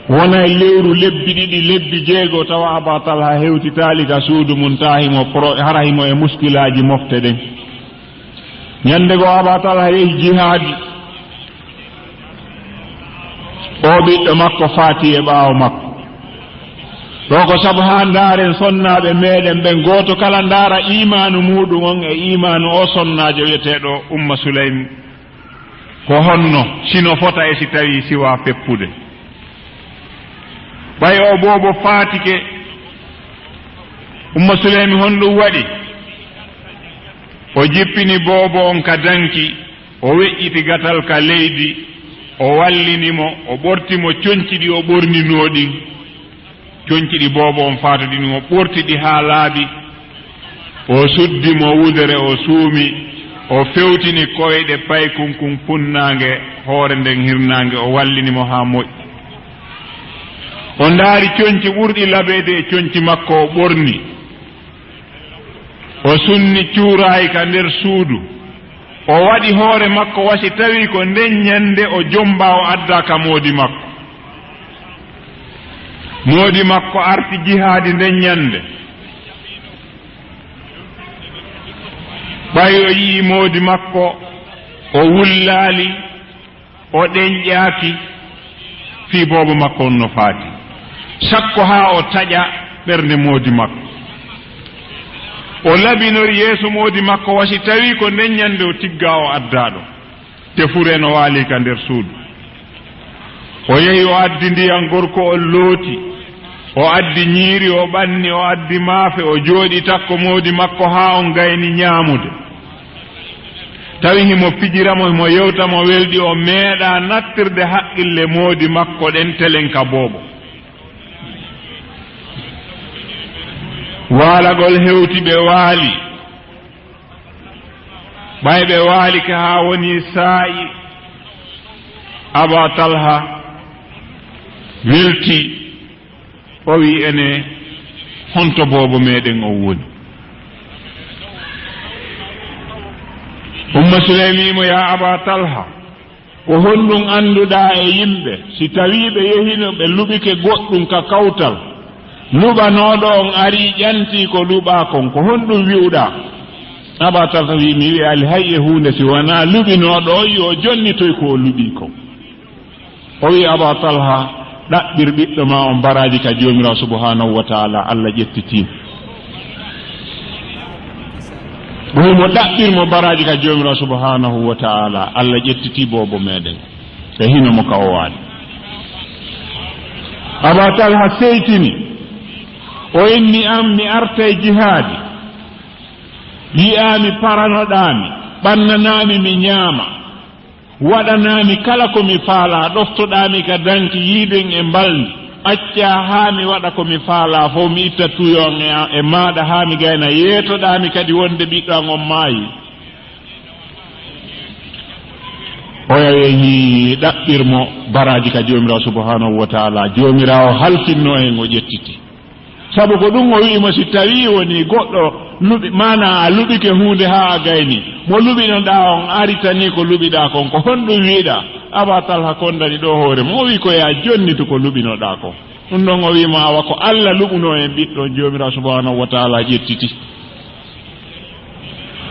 wona lewru lebbi ɗiɗi lebbi jeego tawa Aba Talha hewtitali ka suudu mum tahimo harahimo e muskilaji mofte ɗen ñande go Aba Talha yehi jihadi o ɓiɗɗo makko faati e ɓaawo makko ɗo ko sabu ha ndaaren sonnaɓe meɗen ɓen goto kala ndaara imanu muɗum on e imanu o sonnajo wiyeteɗo Umma Suleymi ko honno sino fota e si tawi siwa peppude ɓay o bobo faatike Umma Suleymi honɗum waɗi o jippini bobo on ka danki o weƴƴiti gatal ka leydi o wallinimo o ɓortimo coñciɗi o ɓorninoɗin coñciɗi bobo on faatodini o ɓortiɗi ha laaɓi o suddimo wudere o suumi o fewtini koyɗe pay kunkun punnange hoore nden hirnange o wallinimo ha moƴƴi o ndaari coñci ɓurɗi laɓede e coñci makko o ɓorni o sunni cuurayi ka nder suudu o waɗi hoore makko wasi tawi ko nden ñande o jomba o adda ka moodi makko moodi makko arti jihaadi nden ñande ɓay o yii moodi makko o wullaali o ɗeñƴaaki fii boobo makko on no faati sakko haa o taƴa ɓernde moodi makko o labinori yeeso moodi makko wasi tawi ko nden ñande o tigga o addaaɗo te fure no waali ka nder suudu o yehi o addi ndiyam gorko o looti o addi ñiiri o ɓanni o addi maafe o jooɗi takko moodi makko haa on gayni ñaamude tawi himo pijiramo himo yewtamo welɗi o meeɗa nattirde haqqille moodi makko ɗen telen ka boobo waalagol hewti ɓe waali ɓay ɓe waali ka haa woni saa'i Aba Talha welti o wi ene honto boobo meɗen o woni Umma Suleymi mo ya Aba Talha ko honɗum annduɗa e yimɓe si tawi ɓe yehino ɓe luɓike goɗɗum ka kawtal luɓanoɗo on ari ƴanti ko luɓa kon ko honɗum wi'uɗa Aba Talha wi mi wi'ali hay e hunde si wona luɓinoɗo o yo jonnitoy ko o luɓi kon o wi Aba Talha ɗaɓɓir ɓiɗɗo ma on baraji ka jomirawo subhanahu wa taala Allah ƴettitima mo ɗaɓɓirmo baraji ka jomirawo subhanahu wa taala Allah ƴettiti boobo meɗen e hinomo ka o waali Aba Talha seytini o inni am mi arta e jihaadi yi'ami paranoɗami ɓannanami mi ñaama waɗanami kala komi faala ɗoftoɗami ka danki yiiden e mbaldi acca haa mi waɗa komi faala fof mi itta tuyon e maɗa haa mi gayna yeetoɗami kadi wonde ɓiɗɗo on maayi o yehi ɗaɓɓirmo baraji ka jomirawo subhanahu wa taala jomirawo halfinno en o ƴettiti sabu ko ɗum o wiimo si tawi woni goɗɗo luɓi mana a luɓike hunde ha a gayni mo luɓinoɗa on aritani ko luɓiɗa kon ko honɗum wiiɗa aba talha kondani ɗo hoore mo o wi ko ya jonnitu ko luɓinoɗa ko ɗum ɗon o wiimo awa ko allah luɓuno en ɓiɗɗo jomirawo subhanahu wa taala ƴettiti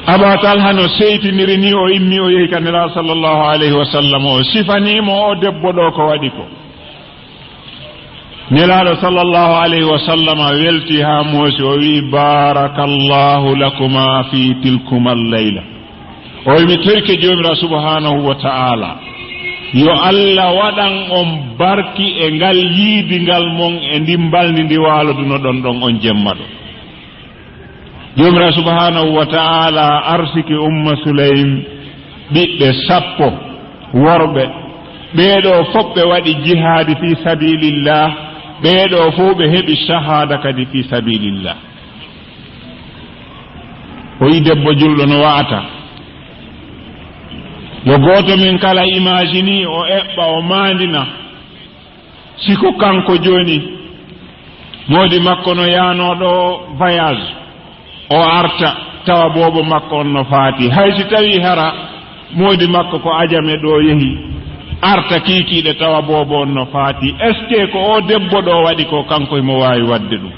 aba talha no seytiniri ni o immi o yehi kanira sallllahu alayhi wa sallam o sifanimo o debbo ɗo ko waɗi ko nelaɗo sallllahu alayhi wa sallam welti ha moosi o wi barakallahu lakuma fi tilkuma alleyla o wimi torke jomirawo subhanahu wa ta'ala yo allah waɗan on barki e ngal yiidingal mon e ndimbalndi ndi waaloduno ɗon ɗon on jemma ɗo jomirawo subhanahu wa ta'ala arsiki umma sulaym ɓiɓɓe 10 worɓe ɓeeɗo fof ɓe waɗi jihaadi fi sabilillah ɓeeɗo fof ɓe heɓi shahada kadi fi sabilillah o yi debbo julɗo no wa'ata yo gooto min kala imagini o eɓɓa o maandina siko kanko jooni moodi makko no yaanoɗo voyage o arta tawa boobo makko on no faati hay si tawi hara moodi makko ko ajame ɗo yehi arta kiikiiɗe tawa boobo on no faati est ce que ko o debbo ɗo waɗi ko kanko himo waawi waɗde ɗum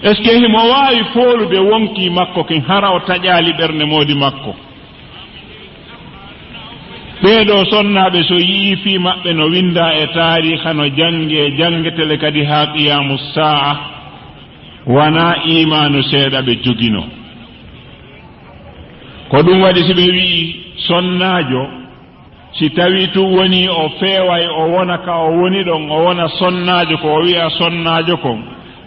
est ce que himo waawi foolude wonki makko kin hara o taƴaali ɓernde moodi makko ɓeeɗo sonnaaɓe so yii fii maɓɓe no winda e taariha no jange jangetele kadi haa qiyamu sa'a wona imanu seeɗa ɓe jogino ko ɗum waɗi si ɓe wi'i sonnaajo si tawi tun woni o feeway o wona ka o woni ɗon o wona sonnaajo ko o wi'a sonnaajo kon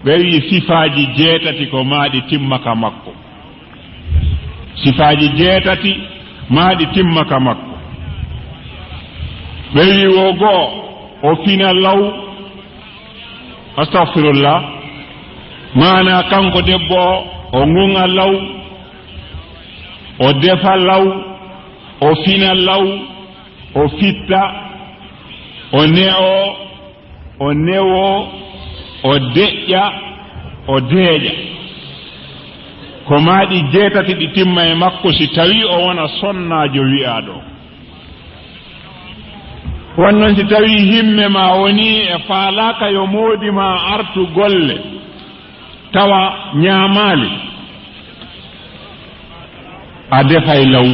ɓe wi sifaaji 7 ko maaɗi timmaka makko sifaaji 7 maaɗi timmaka makko ɓe wi wo goo o fina law astahfirullah mana kanko debbo o ŋuŋa law o defa law o fina law o fitta o ne'o o newo o deƴƴa o deeƴa ko maaɗi 7 ɗi timma e makko si tawi o wona sonnaajo wi'aaɗo wonnoon si tawi himme ma woni e faalaaka yo moodi ma artu golle tawa ñaamaali a defay law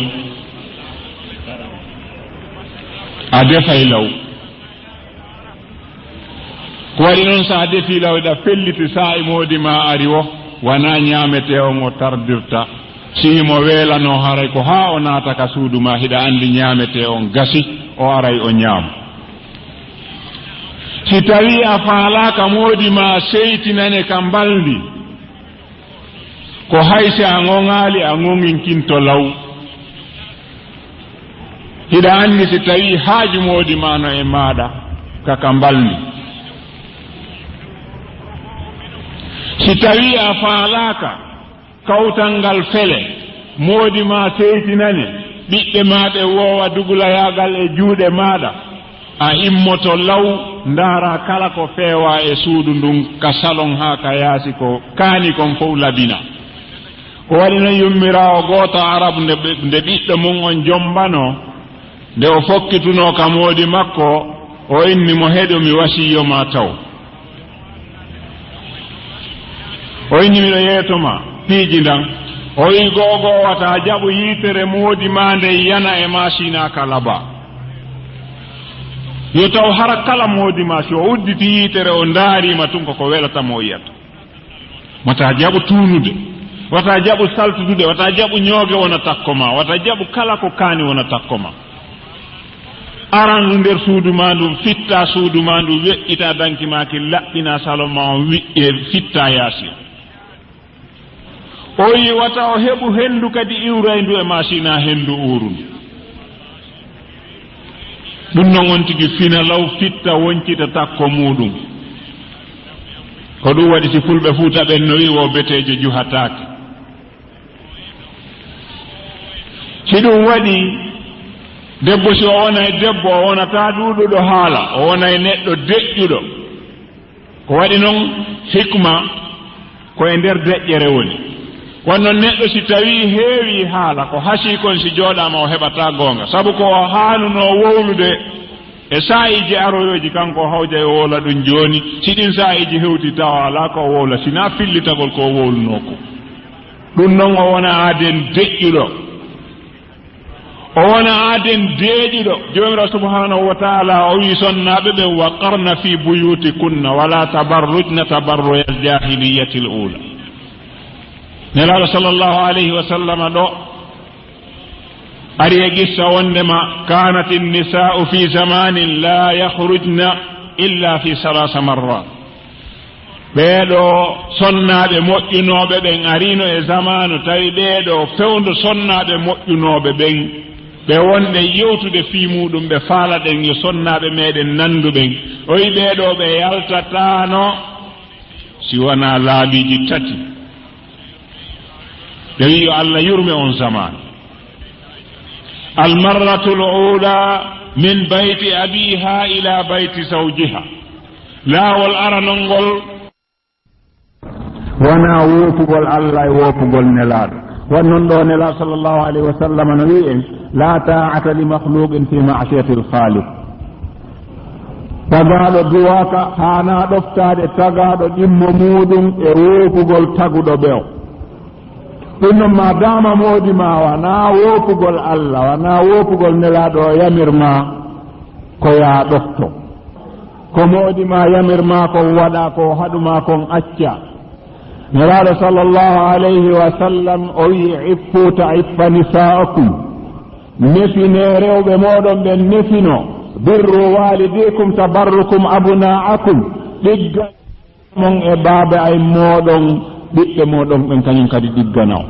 a defay law ko waɗi noon so a defi law ɗa felliti saa e moodi ma ari o wona ñaamete on o tardirta sihimo weelano haray ko haa o naata ka suudu ma hiɗa anndi ñaamete on gasi o aray o ñaam si tawi a faalaaka moodi ma seytinane ka mbalndi ko haysi a ŋoŋaali a ŋoŋinkinto law hiɗa anndi si tawi haaju moodi ma no e maaɗa kaka mbalndi si tawi a faalaaka kawtal ngal fele moodi ma seytinane ɓiɓɓe maaɓe woowa dugulayaagal e juuɗe maaɗa a immoto law ndaara kala ko feewa e suudu ndun ka salon haa ka yaasi ko kaani kon fof labina ko waɗi no yummiraawo gooto arabu nde ɓiɗɗo mum on jombano nde o fokkituno ka moodi makko o inni mo heɗo mi wasiyo ma taw o inni miɗo yeetoma piiji ndan o wi googo wata jaɓu yiitere moodi ma nde yana e masina ka laba yo taw hara kala moodi ma si o udditi yiitere o ndaarima tun ko welatamo o yiyata wata jaɓu tuunude wata jaɓu saltudude wata jaɓu ñooge wona takko ma wata jaɓu kala ko kaani wona takko ma arandu nder suudu ma ndu fitta suudu ma ndu weƴƴita danki ma ki laɓɓina salon ma o fitta yaasi o yiwata o heɓu hendu kadi iwraydu e masina hendu urundu ɗum noon on tigi fina law fitta woncita takko muɗum ko ɗum waɗi si fulɓe fuuta ɓen no wi wo betejo juhatake si ɗum waɗi debbo si o wona e debbo o wonata ɗuɗuɗo haala o wona e neɗɗo deƴƴuɗo ko waɗi noon hikma ko e nder deƴƴere woni wonnoon neɗɗo si tawi heewi haala ko hasi kon si jooɗama o heɓata goonga sabu ko o haanuno wowlude e saa'iji aroyoji kanko o hawja e wowla ɗum jooni si ɗin saa'iji hewti tawa ala ko o wowla sina fillitagol ko o wowluno ko ɗum noon o wona aaden deƴƴuɗo o wona aaden deeƴuɗo jomirawo subhanahu wa taala o wi sonnaaɓe ɓe wa qarna fi buyutikunna wala tabarrujna tabarruya aljahiliyati l ula nelaaɗo sallllahu alayhi wa sallam ɗo ari e gissa wondema kanat innisa'u fi zamanin la yakhrujna illa fi salasa marrat ɓeeɗo sonnaaɓe moƴƴunooɓe ɓen arino e zamanu tawi ɓeeɗo fewndu sonnaaɓe moƴƴunooɓe ɓen ɓe wonɓe yewtude fii muɗum ɓe faala ɗen yo sonnaaɓe meɗen nanduɓen o wi ɓeeɗo ɓe yaltatano si wona laabiiji tati ɓe wi yo allah yurme on zaman almarratu l ula min bayti abiha ila bayti zawjiha laawol aranol ngol wona woofugol allah e woofugol nelaaɗo wonnon ɗo nelaaɗo sallllahu alayhi wa sallam no wi en la ta'ata li makhluqin fi ma'siyati l-khaliq tagaɗo duwaka hana ɗoftade tagaɗo ɗimmo muɗum e woofugol taguɗo ɓewo ɗum noon ma dama moodi ma wana woofugol allah wana woofugol nelaɗo o yamirma ko ya ɗofto ko moodi ma yamirma kon waɗa ko haɗuma kon acca nelaɗo sallllahu alayhi wa sallam o wi iffu ta'iffa nisa'akum nefine rewɓe moɗon ɓen nefino birru walidikum tabarrukum abna'akum ɗigga mon e baabe ay moɗon ɓiɓɓe moɗon ɓen kañum kadi ɗigganaw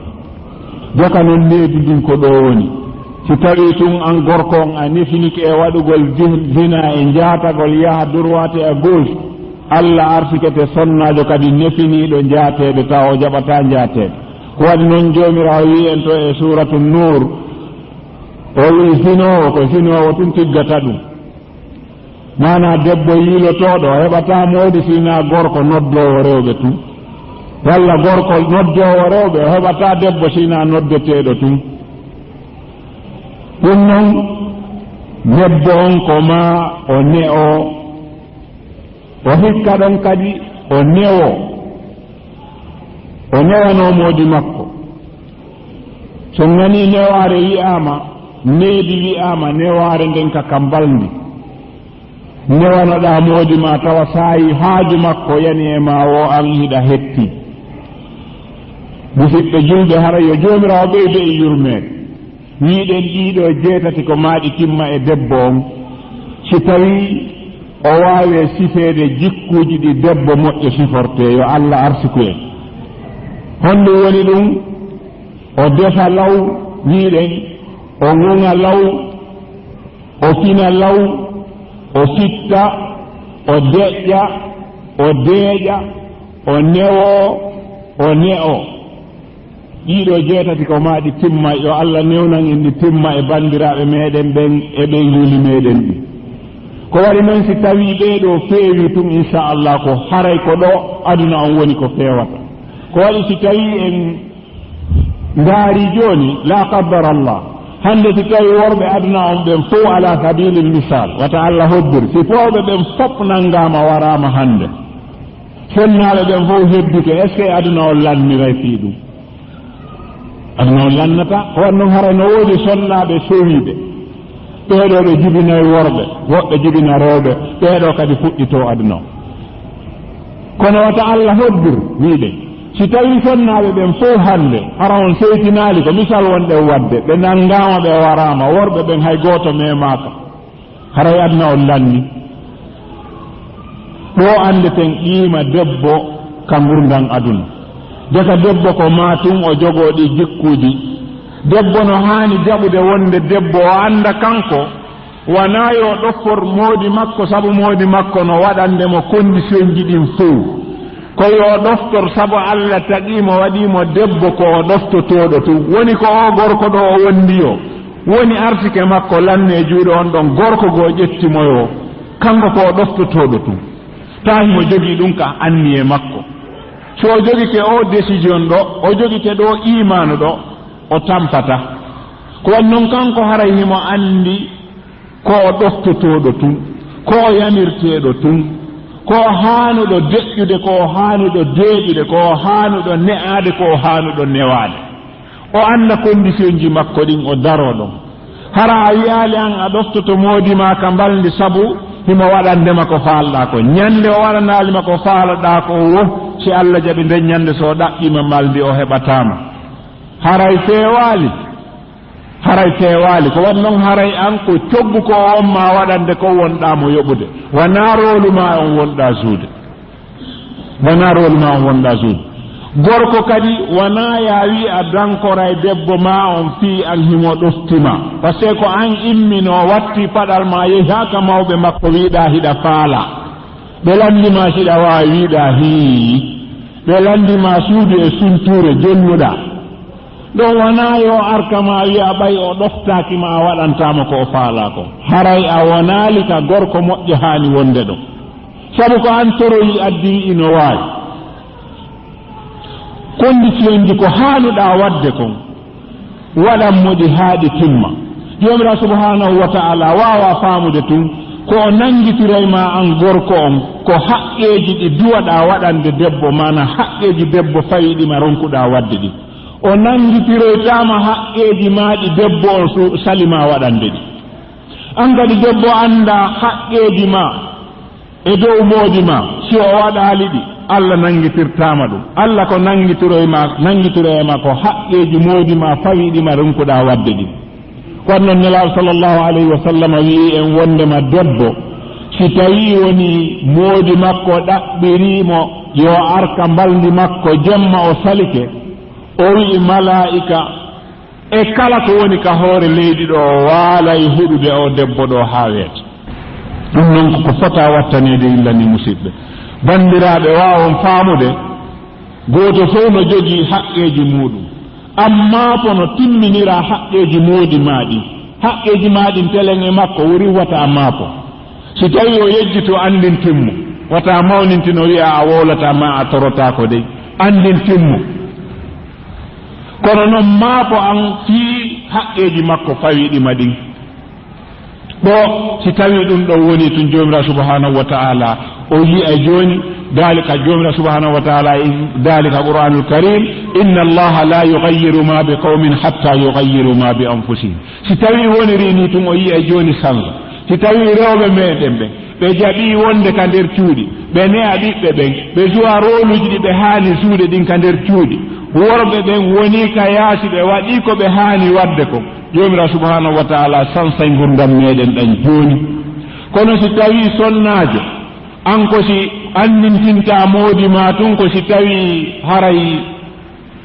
joka noon leydi ndin ko ɗo woni si tawi tun an gorko on a nefiniki e waɗugol zina e jaatagol yaha droite à gauche allah artikete sonnajo kadi nefiniɗo jaateɓe taw o jaɓata jaateɓe ko waɗi noon jomirawo wi en to e suratu nour o wi sinowo ko sinowo tun tiggata ɗum mana debbo yiilotoɗo o heɓata moodi sina gorko noddowo rewɓe tun walla gorko noddowo rewɓe o heɓata debbo sina noddeteɗo tun ɗum noon debbo on ko ma o ne'o o hikka ɗon kadi o newo o newano moodi makko so ngani neware wi'ama needi wi'ama neware nden ka kambalndi newanoɗa moodi ma tawa saayi haaju makko yani e ma o an hiɗa hetti musidɓe julɓe hara yo jomirawo ɓeyde e yurmede wiiɗen ɗiɗo jeetati ko maaɗi timma e debbo on si tawi o waawi sifeede jikkuuji ɗi debbo moƴƴo siforte yo allah arsiku en honɗum woni ɗum o defa law wiiɗen o ŋuŋa law o fina law o sitta o deƴƴa o deeƴa o newo o ne'o ɗiɗo jeetati ko maaɗi timma yo allah newnan en ɗi timma e banndiraaɓe meeɗen ɓen e ɓeynguli meeɗen ɗi ko waɗi noon si tawi ɓeeɗo feewi tun inchallah ko haray ko ɗo aduna on woni ko feewata ko waɗi si tawi en ndaari jooni la qaddar allah hannde si tawi worɓe aduna on ɓen fof ala sabilil misal wata allah hoddiri si fowɓe ɓen fof nanngama warama hannde sonnaaɓe ɓen fof heddike est ce que aduna on lanniray fii ɗum aduna on lannata ko waɗi noon haray no woodi sonnaaɓe sowiɓe ɓeeɗo ɓe jibinayi worɓe woɓɓe jibina rewɓe ɓeeɗo kadi fuɗɗito aduna o kono wata allah hoddir wiiɗen si tawi sonnaaɓe ɓen fof hannde hara on seytinaali ko misal wonɗen wadde ɓe nanngama ɓe warama worɓe ɓen hay gooto memaka haray aduna on lanni ɗo andeten qiima debbo ka gurdam aduna daga debbo ko matum o jogoɗi jikkuji debbo no hani jaɓude wonde debbo o anda kanko wana yo ɗoffor moodi makko sabu moodi makko no waɗandemo condition ji ɗin fuu ko yo ɗoftor sabu Allah taƴimo waɗimo debbo ko o ɗoftotoɗo tu woni ko o gorko ɗo o wondi o woni artike makko lanne juuɗe on ɗon gorko go ƴettimoyo kanko ko o ɗoftotoɗo tu tahimo jogii ɗum ka anni e makko so o jogike o décision ɗo o jogike ɗo imanu ɗo o tampata ko wan noon kanko haray himo andi ko o ɗoftotoɗo tun ko o yamirteɗo tun ko haanuɗo deƴƴude ko haanuɗo deeƴude ko haanuɗo ne'aade ko haanuɗo newaade o anda condition ji makko ɗin o daro ɗon hara a wiyaali an a ɗoftoto moodima ka mbalndi sabu himo waɗandema ko faalɗa ko ñande o waɗanaalima ko faalaɗa ko wo si Allah jaɓi nden ñande so ɗaɓɓima mbalndi o heɓatama haray feewaali ko waɗi noon haray an ko coggu ko on ma waɗande ko wonɗamo yoɓude wona rooluma on wonɗa suude gorko kadi wona yaawi a dankora e debbo ma on fii an himo ɗoftima par ce que ko an immino watti paɗal ma yehi haka mawɓe makko wiiɗa hiɗa faala ɓe landima hiɗa wawi wiiɗa hii ɓe landima suudu e sunture jonnuɗa ɗon wona yo arkama wiya ɓay o ɗoftakima a waɗantama ko o faala ko haray a wonaali ka gorko moƴƴo haani wonde ɗo sabu ko an toroyi addi ino waawi condition ji ko haanuɗa wadde kon waɗan moɗi haaɗi timma jomira subhanahu wa ta'ala wawa faamude tun ko o nangitiroyma an gorko on ko haqqeji ɗi duwaɗa waɗande debbo mana haqqeji debbo fayiɗima ronkuɗa wadde ɗi o nangitiroytama haqqeji maɗi debbo on salima waɗande ɗi an kadi debbo anda haqqeji ma e dow moodi ma si o waɗali ɗi Allah nangitirtama ɗum Allah ko nangitiroyma ko haqqeji moodi ma fawiɗima ronkuɗa wadde ɗi kono noon nelaɗo sallllahu alayhi wa sallam wi en wondema debbo si tawi woni moodi makko ɗaɓɓirimo yo arka mbaldi makko jemma o salike o wi malaika e kala ko woni ka hoore leydi ɗo waalay huɗude o debbo ɗo ha weeta ɗum noon koko fota wattanede illani musidɓe bandiraɓe wawon faamude goto fof no jogii haqqeji muɗum amma pono timminira haqqeji moodi maɗi haqqeji maɗin telen e makko wori wata maapo si tawi o yejjito andin timmo wata mawnintino wiya a wolata ma a torotako dey andin timmo kono noon maapo an fii haqqeji makko fawiɗima ɗin ɗo si tawi ɗum ɗo woni tun jomira subhanahu wa ta'ala o yi'a joni dalika jomira subhanahu wa ta'ala dalika qur'anul karim inna allaha la yughayyiru ma bi qaumin hatta yughayyiru ma bi anfusihim si tawi woniri ni tun o yi'a joni sanga si tawi rewɓe meɗen ɓe jaɓi wonde ka nder cuuɗi ɓe ne'a ɓiɓɓe ɓen ɓe jowa roluji ɗi ɓe haani suude ɗin ka nder cuuɗi worɓe ɓen woni ka yaasi ɓe waɗi ko ɓe haani wadde ko jomira subhanahu wa ta'ala sansay gurdam meɗen ɗan joni kono si tawi sonnajo an ko si andintinta moodi ma tun ko si tawi haray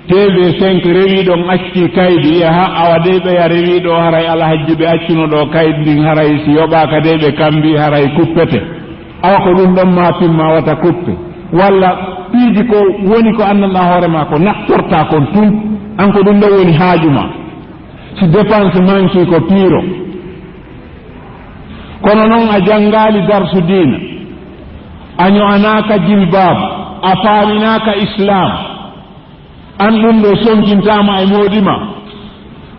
TV5 rewiɗon acci kaydi yaha awa de ɓeya rewiɗo haray alhajji ɓe accuno ɗo kaydi ndin haray si yoɓaka de ɓe kambi haray kuppete awa ko ɗum ɗon ma pimma wata kuppe walla piiji ko woni ko anndanɗa hoore ma ko naftorta kon tun an ko ɗum ɗo woni haaju ma si dépense manki ko piiro kono noon a janngaali darsu diina a ño'anaaka jilbab a faaminaaka islam an ɗum ɗo sonkintama e moodima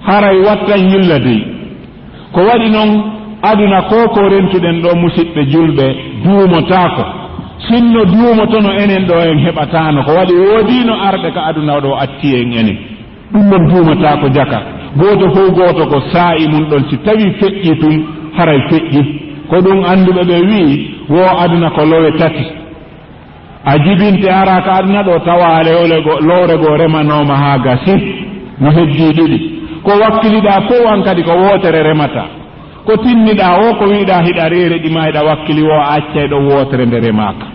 haray wattan yilla dey ko waɗi noon aduna ko rentuɗen ɗo musidɓe julɓe duumotaako sinno duumotono enen ɗo en heɓatano ko waɗi woodino arɓe ka aduna ɗo atti en enen ɗum ɗon duumotaako jaka gooto fof gooto ko saa'i mum ɗon si tawi feƴƴi tun haray feƴƴi ko ɗum annduɓe ɓe wii wo aduna ko lowe tati a jibinte ara ka aduna ɗo tawa lowre goo remanoma haa gasi no heddii ɗiɗi ko wakkiliɗa fof an kadi ko wootere remata ko tinniɗa o ko wiiɗa hiɗa reere ɗi ma hiɗa wakkili o accay ɗo wootere nde remaaka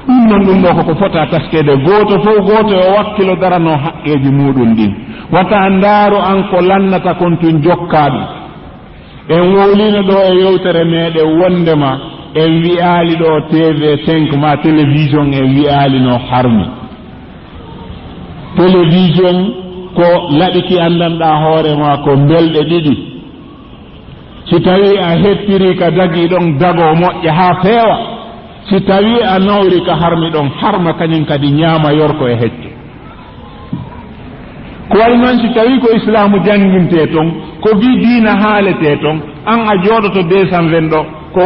ɗum non ɗum ɗo koko fota taskede goto o wakkilo darano haqqeji muɗum ɗin wata ndaaru an ko lannata kon tun jokkaɗum en wowlino ɗo e yewtere meɗen wondema en wi'ali ɗo TV5 ma télévision en wi'ali no harmi télévision ko laɗiki andanɗa hoorema ko belɗe ɗiɗi si tawi a heppiri ka dagi ɗon dago moƴƴa ha feewa si tawi a nawri ka harmi ɗon harma kañum kadi ñaama yorko e hecco ko wayi noon si tawi ko islamu janginte toon ko wi diina haalete toon an a jooɗoto 220 ɗo ko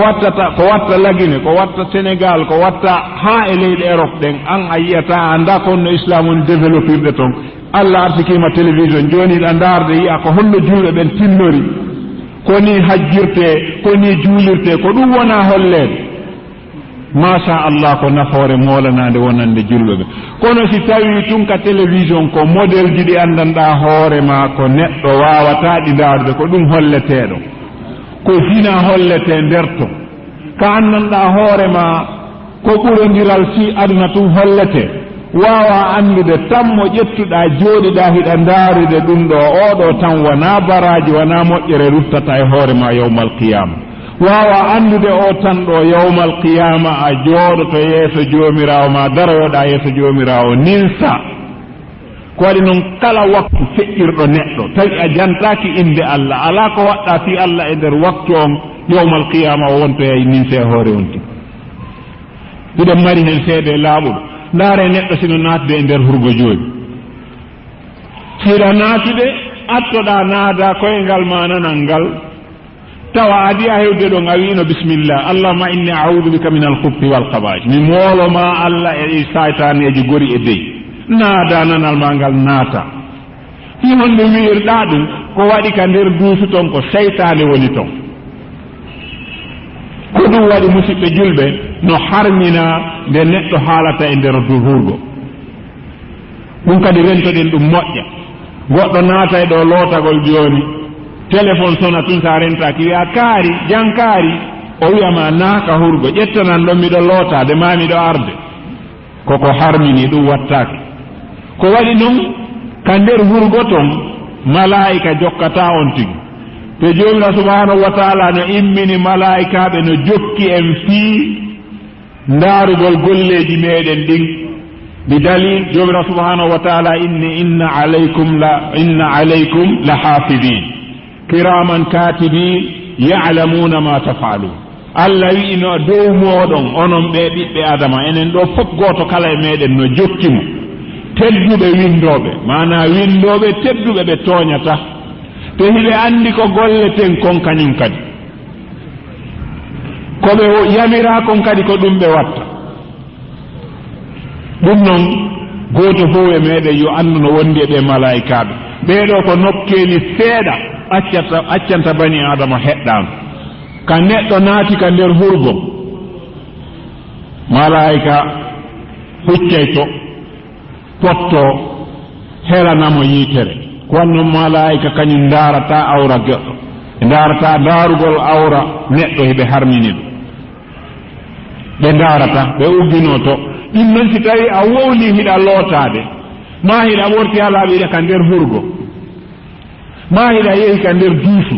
watta lagine ko watta sénégal ko watta ha e leyɗe Europe ɗen an a yiyata a anda konno islamu ni développirde toon Allah arsikima télévision joni ɗa darde yiya ko holno juuɗe ɓen tinnori koni hajjirte koni juulirte ko ɗum wona hollede masha Allah ko nafoore moolanade wonande julɓeɓe kono si tawi tun ka télévision ko modèle ji ɗi andanɗa hoorema ko neɗɗo wawata ɗi darde ko ɗum holleteɗo ko fina hollete nder to ka annanɗa hoorema ko ɓurodiral si aduna tun hollete wawa andude tammo ƴettuɗa jooɗiɗa hiɗa daarude ɗum ɗo oɗo tan wona baraji wona moƴƴere ruttata e hoorema yawmal qiyama wawa andude o tan ɗo yawmal qiyama a jooɗoto yeeso joomirawo ma daroyoɗa yeeso joomirawo ninsa ko waɗi noon kala waktu feƴƴirɗo neɗɗo tawi a jantaki inde Allah ala ko waɗɗa fi Allah e nder waktu on yawmal qiyama o wontoyay ninse hoore on ti iɗen mari hen seede laaɓuɗo ndaare neɗɗo sino naatude e nder hurgo jooɗi siɗa naatude attoɗa naada koyngal ma nanal ngal tawa adi a hewde ɗon a wino bisimillah allahumma inni a'udhu bika min al-khubthi wal khaba'ith mi mooloma Allah e saytaneji gori e dey naada nanal ma ngal naata fi honde wiirɗa ɗum ko waɗi ka nder duusu ton ko seytane woni ton ko ɗum waɗi musidɓe julɓe no harmina nde neɗɗo haalata e nder duhurgo ɗum kadi rentoɗen ɗum moƴƴa goɗɗo naata e ɗo lootagol jooni téléphone sona tun sa rentaki wiya kaari jankaari o wiyama naaka hurgo ƴettanan ɗon miɗo lootade ma miɗo arde koko harmini ɗum wattaki ko waɗi noon ka nder hurgo ton malaika jokkata on tigi te jomira subhanahu wa taala no immini malaikaɓe no jokki en fii ndaarugol golleji meɗen ɗin bi dalil jomira subhanahu wa taala inna alaykum la hafidin kiraman katibin ya'lamuna ma taf'alun Allah wi'ino dow moɗon onon ɓe ɓiɓɓe adama enen ɗo fof goto kala e meɗen no jokkimo tedduɓe windoɓe mana windoɓe tedduɓe ɓe tooñata te hiɓe andi ko golleten kon kañum kadi koɓe yamira kon kadi ko ɗum ɓe watta ɗum noon goto fof e meɗen yo andu no wondi e ɓe malaikaɓe ɓeɗo ko nokkeli seeɗa accanta bani adama heɗɗama ka neɗɗo naati ka nder hurgo malaika huccayto potto heranamo yitere kono malaika kañum darata awra goɗɗo darata darugol awra neɗɗo heɓe harmini ɗum ɓe darata ɓe ugginoto ɗum noon si tawi a wowli hiɗa lootade ma hiɗa ɓorti ha laaɓiɗa ka nder hurgo ma hiɗa yehi ka nder duusu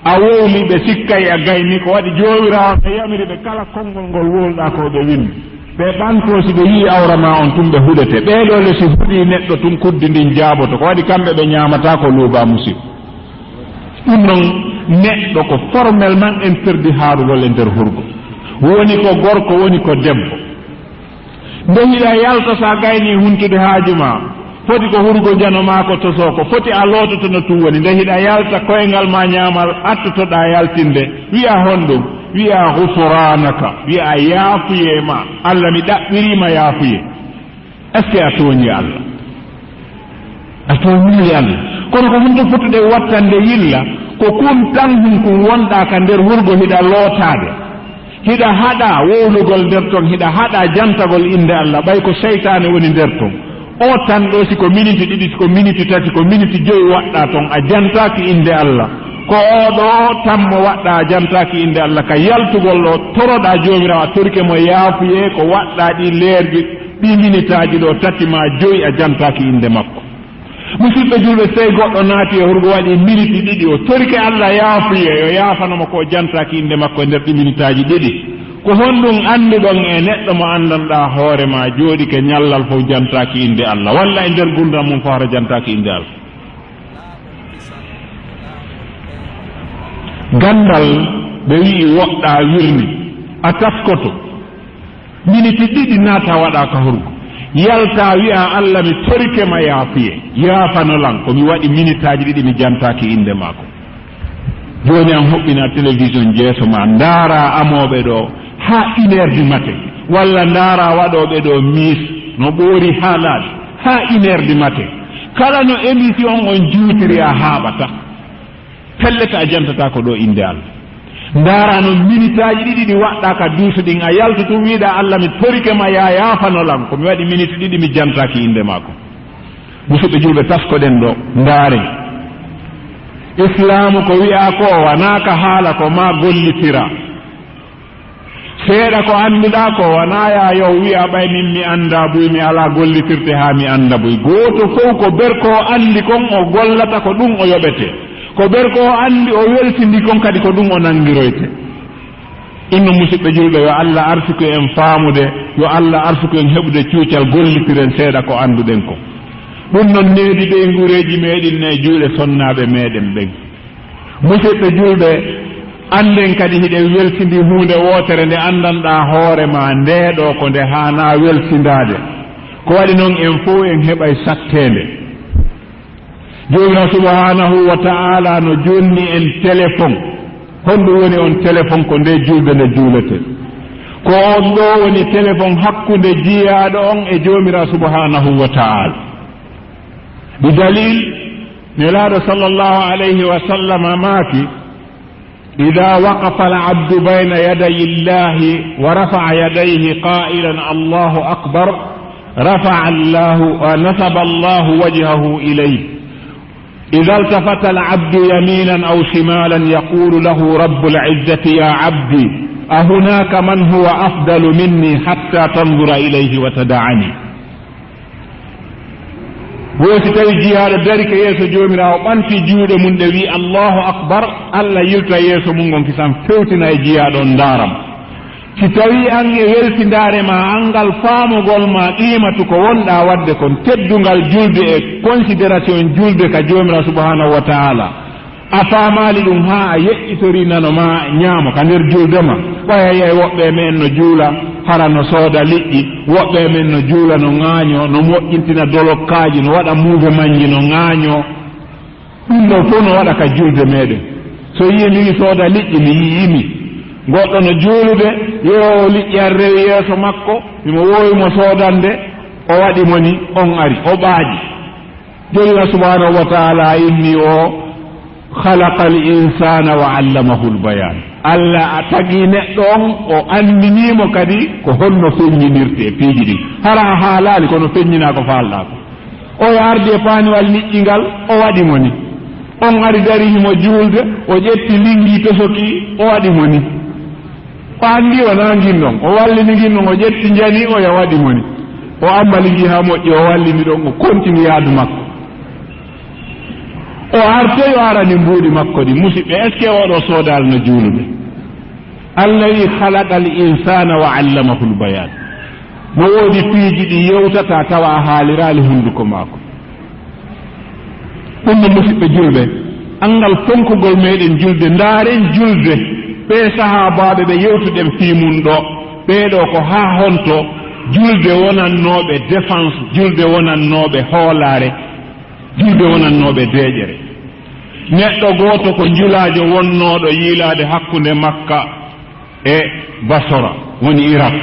a wowli ɓe sikkay a gayni ko waɗi jomirawo ɓe yamiri ɓe kala konngol ngol wolɗa ko ɓe windi ɓe ɓanto si ɓe yii awra ma on tum ɓe huɗete ɓeɗo le si huɗi neɗɗo tum kuddi ndin jaaboto ko waɗi kamɓe ɓe ñamata ko luuba musib ɗum noon neɗɗo ko formellement interdit haarugol e nder hurgo woni ko gorko woni ko debbo nde hiɗa yalta sa gayni huntude haaju ma foti ko hurgo janoma ko toso ko foti a loototo no tum woni nde hiɗa yalta koyngal ma ñaamal attotoɗa yaltinde wiya honɗum wiya gufranaka wiya yaafuye ma Allah mi ɗaɓɓirima yaafuye est ce que a tooñi Allah a tooñi Allah kono ko hunde fotude wattande yilla ko kum tan kum wonɗa ka nder hurgo hiɗa lootade hiɗa haɗa wowlugol nder ton hiɗa haɗa jantagol inde Allah ɓay ko seytane woni nder ton o tan ɗo siko minute ɗiɗi siko minute tati ko minute joyi waɗɗa ton a jantaki inde Allah ko oɗo tammo waɗɗa jantaki inde Allah ka yaltugol ɗo toroɗa jomirawo a torike mo yaafuye ko waɗɗa ɗi leerji ɗi minitaji ɗo tati ma joyi a jantaki inde makko musidɓe julɓe so tawi goɗɗo naati e hurgo waɗi miniti ɗiɗi o torike Allah yaafuye yo yaafanoma ko jantaki inde makko e nder ɗi minitaji ɗiɗi ko honɗum anduɗon e neɗɗo mo andanɗa hoore ma jooɗi ke ñallal fof jantaki inde Allah walla e nder gurdam mum fof hara jantaki inde Allah gandal ɓe wii woɗɗa wirni a taskoto miniti ɗiɗi naata waɗa ka hurgo yalta wi'a Allah mi torike ma yaafuye yaafanolan ko mi waɗi minitaji ɗiɗi mi jantaki inde maako joni an hoɓɓina télévision jeeso ma ndaara amoɓe ɗo ha 1 heure du matin walla ndaara waɗoɓe ɗo mis no ɓoori haalaade ha 1 heure du matin kala no émission on juutiri a haaɓata pelleta a jantata ko ɗo inde Allah ndaara no minitaji ɗiɗi ɗi waɗɗa ka duuso ɗin a yalta tum wiiɗa Allah mi torike ma ya yaafanolam ko mi waɗi minute ɗiɗi mi jantaki inde maako musidɓe julɓe taskoɗen ɗo ndaaren islamu ko wi'a ko wona ka haala ko ma gollitira seeɗa ko annduɗa ko wona ya yow wi'a ɓay min mi annda buy mi ala gollitirte ha mi annda buy gooto fof ko berko anndi kon o gollata ko ɗum o yoɓete ko berko anndi o weltindi kon kadi ko ɗum o nangiroyte ɗum no musidɓe julɓe yo Allah arsuku en faamude yo Allah arsuku en heɓude cuucal gollitiren seeɗa ko annduɗen ko ɗum noon needi ɓe ngureeji meɗin ne juuɗe sonnaaɓe meɗen ɓen musidɓe julɓe anden kadi hiɗen weltindi hunde wootere nde anndanɗa hoore ma ndeɗo ko nde haana weltindaade ko waɗi noon en fof en heɓay sattende jomirawo subhanahu wa ta'ala no jonni en téléphone honɗum woni on téléphone ko nde julɓe nde juulete ko on ɗo woni téléphone hakkunde jiyaaɗo on e jomirawo subhanahu wa ta'ala بدليل نلاد صلى الله عليه وسلم ماكي إذا وقف العبد بين يدي الله ورفع يديه قائلا الله أكبر رفع الله ونسب الله وجهه إليه إذا التفت العبد يمينا أو شمالا يقول له رب العزة يا عبدي أهناك من هو أفضل مني حتى تنظر إليه وتدعني wosi tawi jiyaaɗo dari ko yeeso joomirawo ɓanti juuɗe mum ɗe wi allahu akbar Allah yilta yeeso mum gon kisan fewtina e jiyaaɗo ndaaram si tawi an e weltindaare ma angal faamugol ma qiimatu ko wonɗa wadde kon teddungal julde e considération julde ka joomirawo subhanahu wa taala a faamaali ɗum ha a yeƴƴitori nano ma ñaamo ka nder julde ma ɓayayay woɓɓe men no juula hara no sooda liƴƴi woɓɓe men no juula no ŋaaño no moƴƴintina dolokkaaji no waɗa muuve manji no ŋaaño ɗum ɗo fof no waɗa ka julde meɗen so yii mi sooda liƴƴi mi yiyimi goɗɗo no juulude yo liƴƴi an rewi yeeso makko mimo woowi soodande o waɗimo ni on ari o ɓaaji jolina subhanahu wa taala inni o khalaqa al insana wa allamahu l bayan Allah a tagi neɗɗo on o andinimo kadi ko honno feññinirte piiji ɗin hara a haalaali kono feññina ko faalɗa ko o ardi e paaniwal liƴƴingal o waɗimo ni on ari dari himo juulde o ƴetti lingi tosoki o waɗimo ni o anndi wona ginnon o wallini ginnon o ƴetti jani o ya waɗimo ni o amma lingi ha moƴƴi o wallini ɗon o continue yaadu makko o arte yo arani mbuuɗi makko ɗi musidɓe est ce que oɗo soodal no juulude Allah wi khalaqa al insana wa allamahu l bayan mo woodi piiji ɗi yewtata tawa a haaliraali hunnduko maako ɗum no musidɓe julɓe angal fonkugol meɗen julde ndaaren julde ɓe sahabaɓe ɓe yewtuɗen fiimum ɗo ɓeeɗo ko haa honto julde wonannooɓe défense julde wonannooɓe hoolaare julde wonannooɓe deeƴere neɗɗo gooto ko julaajo wonnooɗo yiilaade hakkunde makka e basora woni Irak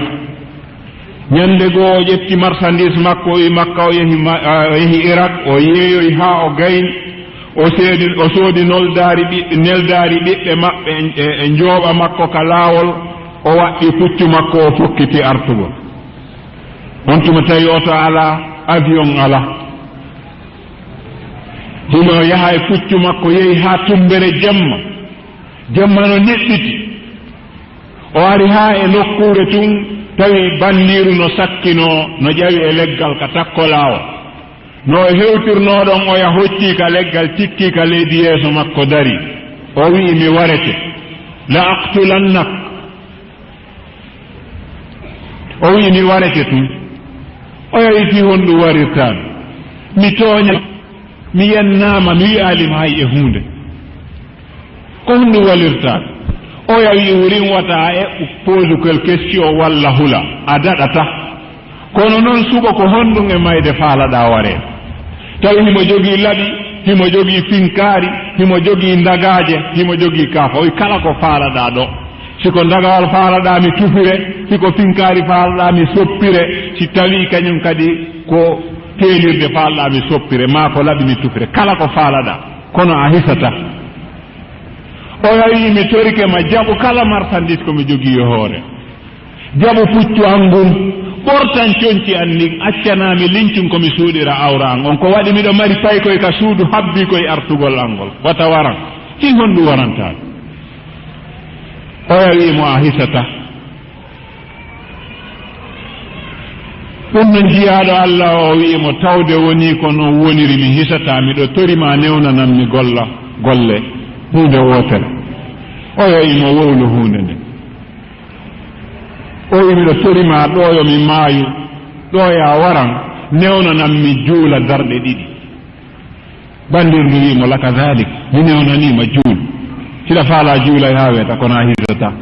ñannde goo o ƴetti marchandise makko o wi makka o yehi Irak o yeeyoyi haa o gayni o soodi neldaari ɓiɓɓe maɓɓe e njooɓa makko ka laawol o waɗɗi puccu makko o fokkiti artugol on tuma tawi oto alaa avion alaa hino yaha e puccu makko yehi ha tumbere jemma no neɗɗiti o ari ha e nokkure tun tawi bandiru no sakkino no ƴawi e leggal ka takkolawo no hewtirnoɗon o ya hocci ka leggal tikki ka leydi yeeso makko dari o wi mi warete la aqtulannak o wi mi warete tun o yawiti honɗum warirtan mi tooña mi yennama mi wi'alima hay e hunde ko honɗum walirtan o yawi wurin wata e pose quel question walla hula a daɗata kono noon suɓa ko honɗum e mayde faalaɗa ware tawi himo jogii laɓi himo jogii finkaari himo jogii ndagaje himo jogii kaafa oy kala ko faalaɗa ɗo siko ndagawal faalaɗa mi tufire siko finkaari faalaɗa mi soppire si tawi kañum kadi ko teelirde faalaɗa mi soppire ma ko laɓi mi tufire kala ko faalaɗa kono a hisata o yawi mi torike ma jaɓu kala marchandise komi jogii e hoore jaɓu puccu an ngun ɓortan coñci an ni accanami lincum komi suuɗira awra an on ko waɗi miɗo mari pay koye ka suudu habbi koye artugol an ngol wata waran hi honɗum warantaɗo o yawimo a hisata ɗum no jiyaɗo allah o wiimo tawde woni ko noon woniri mi hisata miɗo torima newnanan mi golle hunde wotere o yawimo wowlu hunde nde o wi miɗo torima ɗoyo mi maayu ɗoya waran newnanan mi juula darɗe ɗiɗi bandirdu wimo laka dalik mi newnanima juul siɗa faala juulay ha weta kono a hisata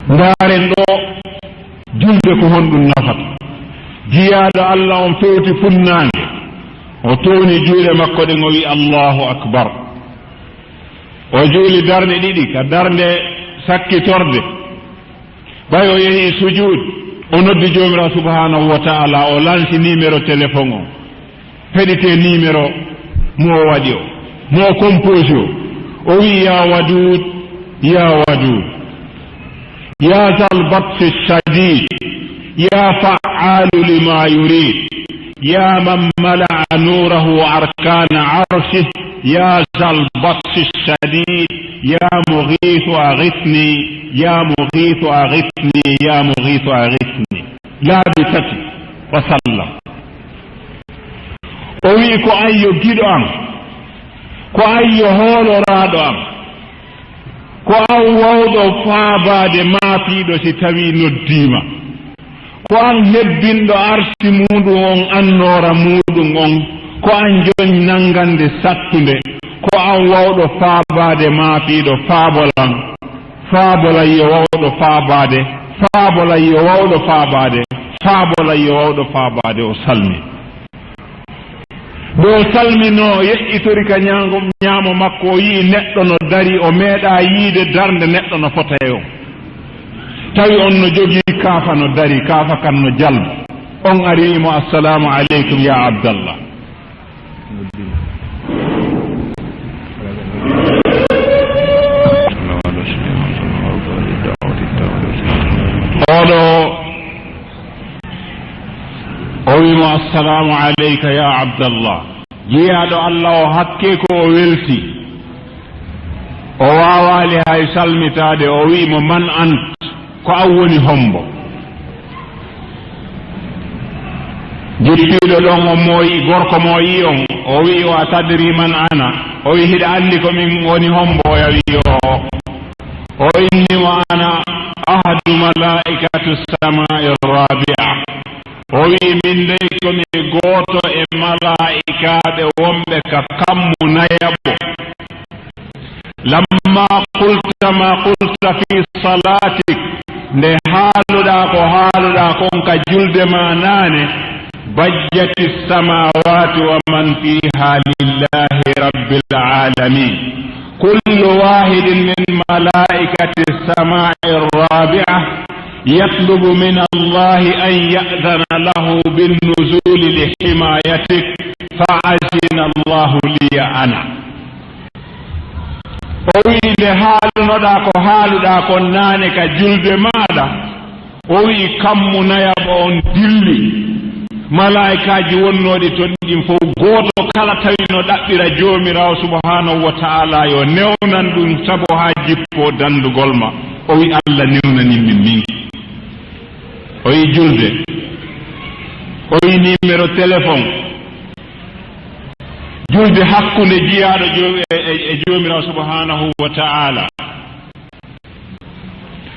ndaren ɗo julde ko honɗum nafata jiyaɗo allah on fewti funnange o towni juuɗe makko ɗen o wi allahu akbar o juuli darde ɗiɗi ka darde sakkitorde ɓay o yehi sujud o noddi jomirawo subhanahu wa taala o lansi numéro téléphone o heɗite numéro mo waɗi o mo compose o wi ya wadud ya wadud ya zal batsi shadid ya fa'alu lima yurid ya man mala'a nurahu arkana arshih ya zal batsi shadid ya mughith aghithni ya mughith aghithni ya mughith aghithni la bitati wa sallam o wi ko ayyo giɗo am ko ayyo hooloraɗo am ko an wawɗo faabade maafiɗo si tawi noddima ko an hebbinɗo arsi muɗum on annora muɗum on ko an joni nangande sattude ko an wawɗo faabade maafiɗo faabolan faabolan yo wawɗo faabade faabolan yo wawɗo faabade faabolan yo wawɗo faabade o salmi ɗo salmino yeƴƴitori ka ñaamo makko o yii neɗɗo no dari o meeɗa yiide darde neɗɗo no fota e o tawi on no jogii kaafa no dari kaafa kan no jalba on ariimo assalamu aleykum ya abdallah oɗo o wimo assalamu aleyka ya abdallah jiyaɗo allah o hakke ko o welti o wawali hay salmitade o wimo man ant ko an woni hombo jippiɗo ɗon o mooyi gorko mooyi on o wi o a tadri man ana o wi hiɗa andi komin woni hombo o yawi o innimo ana ahadu malaikatu samai rabia o wi min dey komi gooto e malaikaɓe wonɓe ka kammu nayaɓo lamma qulta ma qulta fi salatik nde haaluɗa kon ka julde ma naane bajjati samawati wa man fiha lillahi rabbil alamin kullu wahidin min malaikati samai rabi'a يطلب من الله أن يأذن له بالنزول لحمايتك فأذن الله لي أنا o wi nde haalunoɗa ko haaluɗa kon naane ka julde maɗa o wi kammu nayaɓo on dilli malaikaji wonnoɗi toon ɗin fof gooto kala tawi no ɗaɓɓira joomirawo subhanahu wa ta'ala yo newnan ɗum sabu ha jippo dandugol ma o wi Allah newnaninmin min o wi julde o wi numéro téléphone julde hakkunde jiyaɗo e joomirawo subhanahu wa ta'ala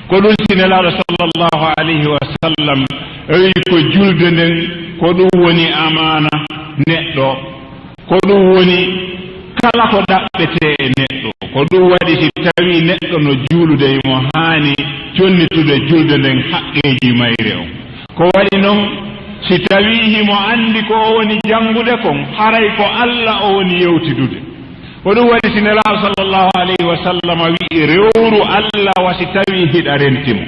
ko ɗum sinelaɗo sallllahu alayhi wa sallam wi ko julde nden ko ɗum woni amana neɗɗo ko ɗum woni kala ko ɗaɓɓete e neɗɗo ko ɗum waɗi si tawi neɗɗo no juulude mo haani jonnitude julde nden haqqeji mayre on ko waɗi noon si tawi himo andi ko o woni jangude kon haray ko Allah o woni yewtidude ko ɗum waɗi si nelaaɗo sallllahu alayhi wa sallam wi rewru Allah wa si tawi hiɗa rentimo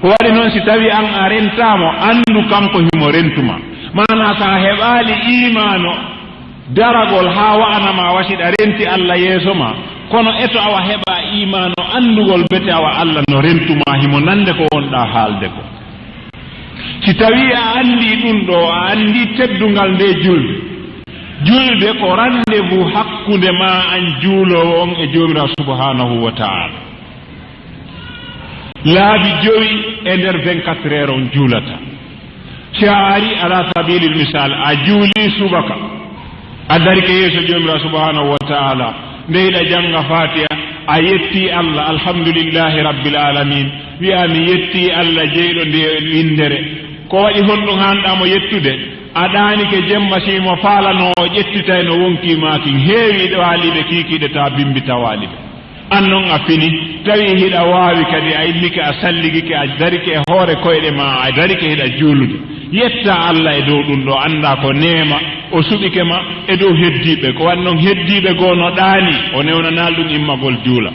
ko waɗi noon si tawi an a rentamo andu kanko himo rentuma mana sa heɓali imano daragol ha wa'anama wasiɗa renti Allah yeeso ma kono eto awa heɓa imano andugol bete awa Allah no rentuma himo nande ko wonɗa haalde ko si tawi a andi ɗum ɗo a andi teddungal nde julde ko rendez-vous hakkunde ma an juulowo on e jomirawo subhanahu wa ta'ala laabi 5 e nder 24 heures on juulata si a ari ala sabilil misal a juuli subaka a darike yeeso jomirawo subhanahu wa ta'ala ndeyɗa janga fatiha a yetti Allah alhamdulillahi rabbil alamin wi'a mi yetti Allah jeyɗo nde windere ko waɗi honɗum hanɗamo yettude aɗanike jemma simo faalano o ƴettitay no wonkimaki heewi waaliɓe kiikiɗe ta bimbita waaliɓe an noon a fini tawi hiɗa waawi kadi a immike a salligike a darike e hoore koyɗe ma a darike hiɗa juulude yetta Allah e dow ɗum ɗo anda ko neema o suɓike ma e dow heddiɓe ko waɗi noon heddiɓe goo no ɗaani o newnanal ɗum immagol juula